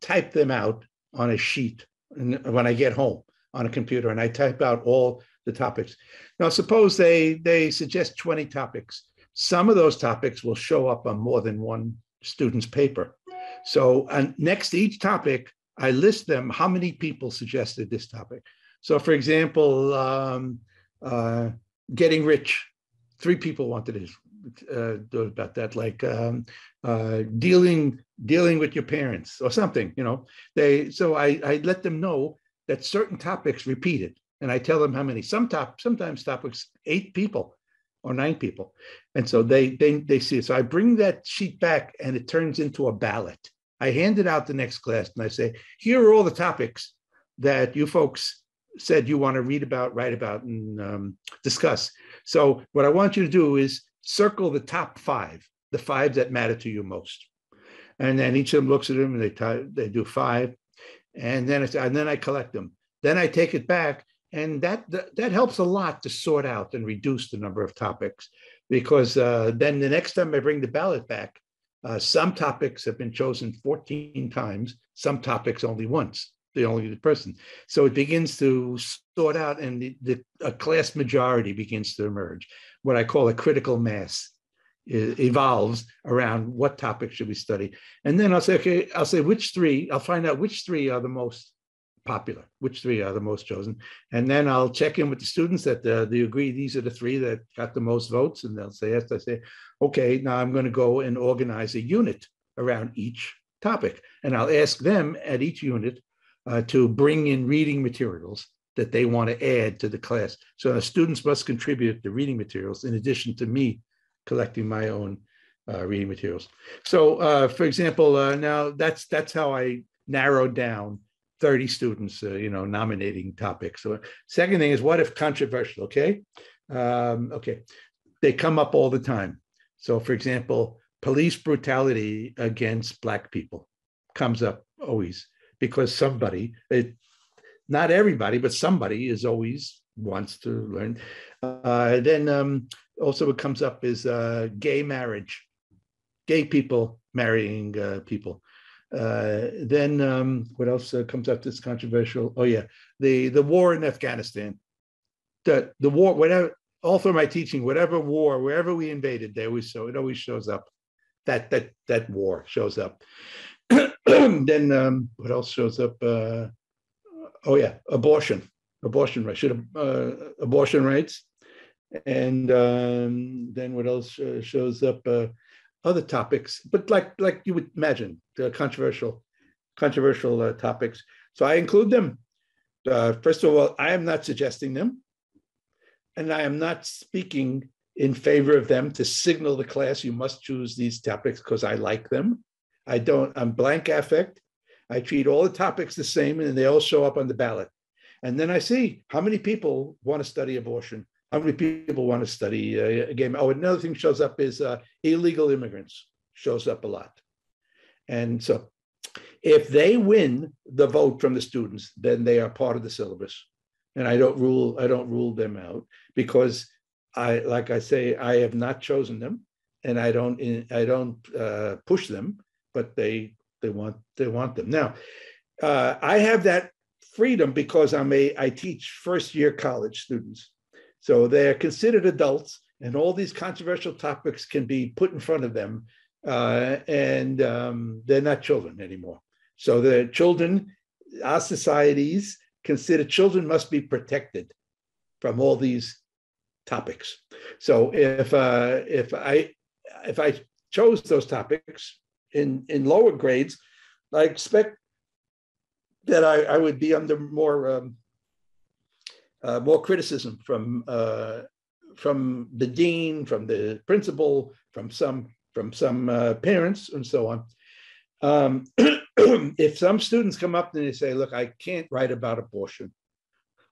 type them out on a sheet when I get home on a computer, and I type out all the topics. Now, suppose they suggest 20 topics. Some of those topics will show up on more than one student's paper. So next to each topic, I list them, how many people suggested this topic. So for example, getting rich, 3 people wanted to do about that, like dealing with your parents or something, you know. So I let them know that certain topics repeated, and I tell them how many. Sometimes topics 8 people or 9 people, and so they see it. So I bring that sheet back, and it turns into a ballot. I hand it out the next class, and I say, here are all the topics that you folks said you want to read about, write about, and discuss. So what I want you to do is circle the top 5, the 5 that matter to you most. And then each of them looks at them and they do 5. And then I collect them. Then I take it back, and that helps a lot to sort out and reduce the number of topics, because then the next time I bring the ballot back, some topics have been chosen 14 times, some topics only once, the person. So it begins to sort out, and a class majority begins to emerge. What I call a critical mass evolves around what topic should we study. And then I'll say, okay, I'll find out which 3 are the most popular, which 3 are the most chosen. And then I'll check in with the students that they agree these are the 3 that got the most votes. And they'll say yes. I say, okay, now I'm going to go and organize a unit around each topic. And I'll ask them at each unit to bring in reading materials that they want to add to the class. So the students must contribute the reading materials in addition to me collecting my own reading materials. So for example, now that's how I narrowed down 30 students, nominating topics. So second thing is, what if controversial? Okay. Okay. They come up all the time. So for example, police brutality against Black people comes up always, because somebody, not everybody, but somebody is always wants to learn. Then also what comes up is gay marriage, gay people marrying people. Then what else comes up that's controversial? Oh yeah, the war in Afghanistan. The war, whatever, all through my teaching, whatever war, wherever we invaded, it always shows up. That war shows up. Then what else shows up? Oh yeah, abortion. abortion rights, abortion rights. And then what else shows up? Other topics, but like you would imagine, controversial topics. So I include them. First of all, I am not suggesting them, and I am not speaking in favor of them to signal the class, you must choose these topics because I like them. I'm blank affect. I treat all the topics the same, and they all show up on the ballot. And then I see how many people want to study abortion, how many people want to study a game. Oh, another thing shows up is illegal immigrants, shows up a lot. And so if they win the vote from the students, then they are part of the syllabus. And I don't rule them out, because like I say, I have not chosen them, and I don't push them, but they want them. Now, I have that freedom because I teach first-year college students. So they're considered adults, and all these controversial topics can be put in front of them, and they're not children anymore. So the children, our societies consider children must be protected from all these topics. So if I chose those topics in lower grades, I expect that I would be under more criticism from the dean, from the principal, from some parents, and so on. If some students come up and they say, look, I can't write about abortion,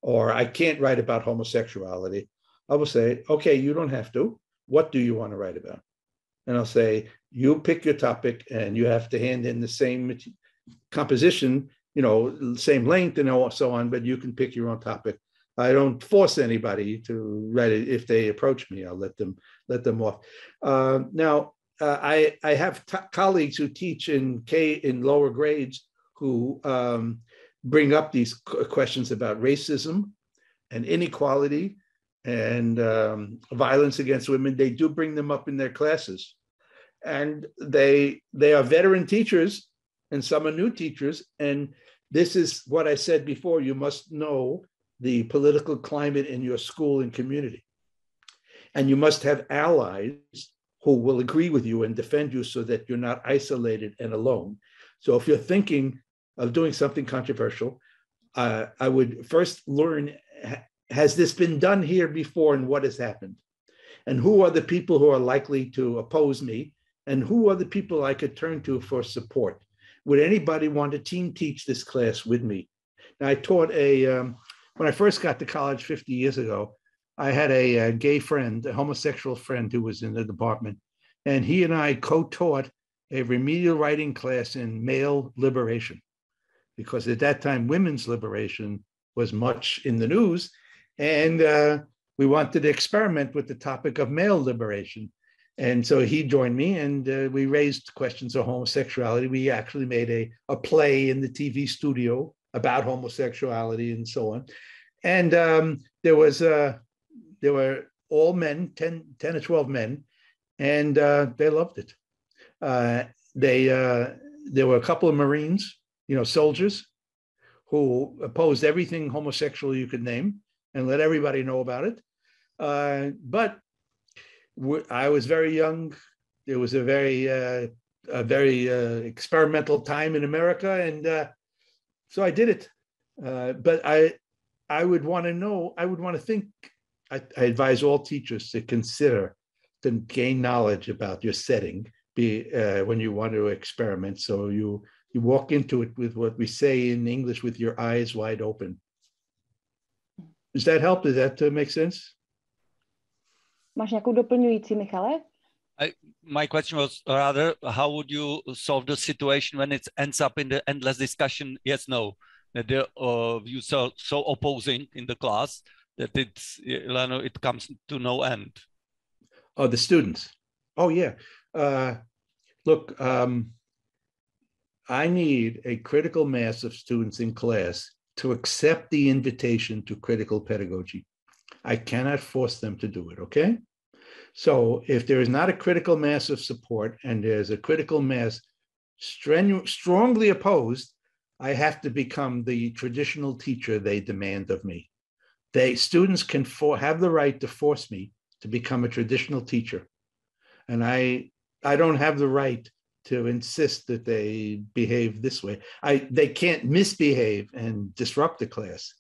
or I can't write about homosexuality, I will say, okay, you don't have to. What do you want to write about? And I'll say, you pick your topic, and you have to hand in the same composition, same length and so on, but you can pick your own topic. I don't force anybody to write it. If they approach me, I'll let them off. Now, I have colleagues who teach in lower grades who bring up these questions about racism and inequality and violence against women. They do bring them up in their classes, and they are veteran teachers, and some are new teachers. And this is what I said before: you must know the political climate in your school and community, and you must have allies who will agree with you and defend you, so that you're not isolated and alone. So if you're thinking of doing something controversial, I would first learn, has this been done here before, and what has happened? And who are the people who are likely to oppose me? And who are the people I could turn to for support? Would anybody want to team teach this class with me? Now, I taught when I first got to college 50 years ago, I had a gay friend, a homosexual friend who was in the department, and he and I co-taught a remedial writing class in male liberation, because at that time, women's liberation was much in the news, and we wanted to experiment with the topic of male liberation. And so he joined me, and we raised questions of homosexuality. We actually made a play in the TV studio about homosexuality and so on. And there were all men, 10 or 12 men, and they loved it. There were a couple of Marines, soldiers, who opposed everything homosexual you could name and let everybody know about it. But I was very young. It was a very experimental time in America, and so I did it. But I would want to think. I advise all teachers to consider, to gain knowledge about your setting when you want to experiment. So you walk into it with what we say in English, with your eyes wide open. Does that help? Does that make sense? Máš nějakou doplňující, Michale? My question was rather, how would you solve the situation when it ends up in the endless discussion, yes, no, that the views are so opposing in the class that it comes to no end? Oh, the students. Oh, yeah. Look, I need a critical mass of students in class to accept the invitation to critical pedagogy. I cannot force them to do it, okay? So if there is not a critical mass of support, and there's a critical mass strongly opposed, I have to become the traditional teacher they demand of me. students can have the right to force me to become a traditional teacher. And I don't have the right to insist that they behave this way. They can't misbehave and disrupt the class,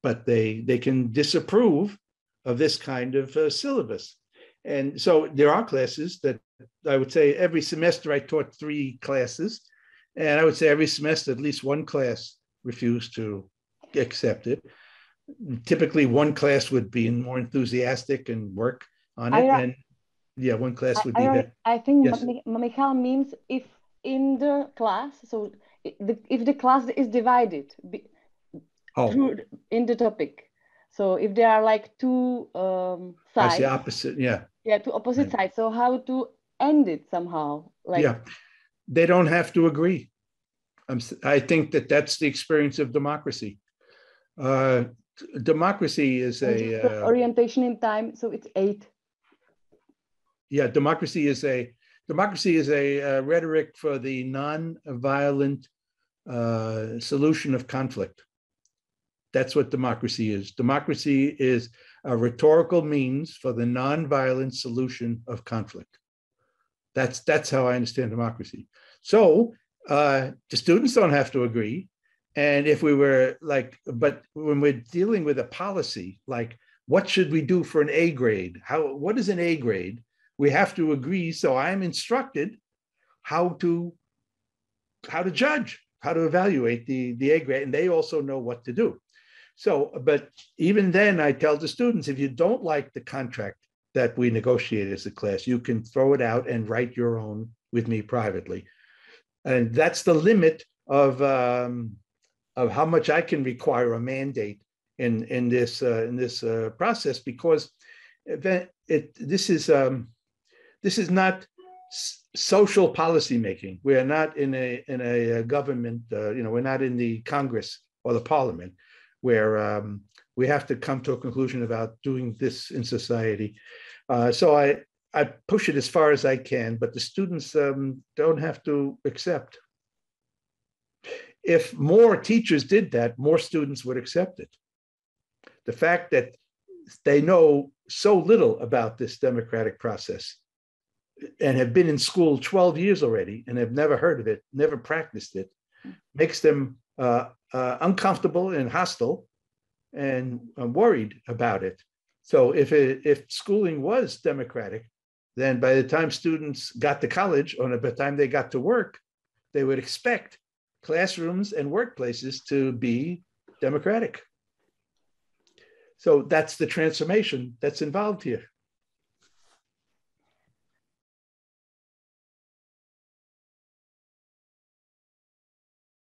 but they can disapprove of this kind of syllabus. And so there are classes that I would say every semester I taught 3 classes, and I would say every semester at least one class refused to accept it. Typically one class would be more enthusiastic and work on it, and yeah, one class would be. I think yes. Michael means if in the class, so if the class is divided through in the topic. So if there are like 2 sides. I see opposite, yeah. Yeah, 2 opposite sides. So how to end it somehow? Like, yeah, they don't have to agree. I think that's the experience of democracy. Democracy is a orientation in time. So it's 8. Yeah, democracy is a rhetoric for the non-violent solution of conflict. That's what democracy is. Democracy is a rhetorical means for the non-violent solution of conflict. That's how I understand democracy. So the students don't have to agree. And if we were like, but when we're dealing with a policy, like what should we do for an A grade? What is an A grade? We have to agree. So I'm instructed how to judge, how to evaluate the A grade, and they also know what to do. So, but even then I tell the students, if you don't like the contract that we negotiated as a class, you can throw it out and write your own with me privately. And that's the limit of how much I can require a mandate in this process, because this is not social policy making. We are not in a government. We're not in the Congress or the Parliament, where we have to come to a conclusion about doing this in society. So I push it as far as I can, but the students don't have to accept. If more teachers did that, more students would accept it. The fact that they know so little about this democratic process and have been in school 12 years already and have never heard of it, never practiced it, makes them uncomfortable and hostile and worried about it. So if schooling was democratic, then by the time students got to college or by the time they got to work, they would expect classrooms and workplaces to be democratic. So that's the transformation that's involved here.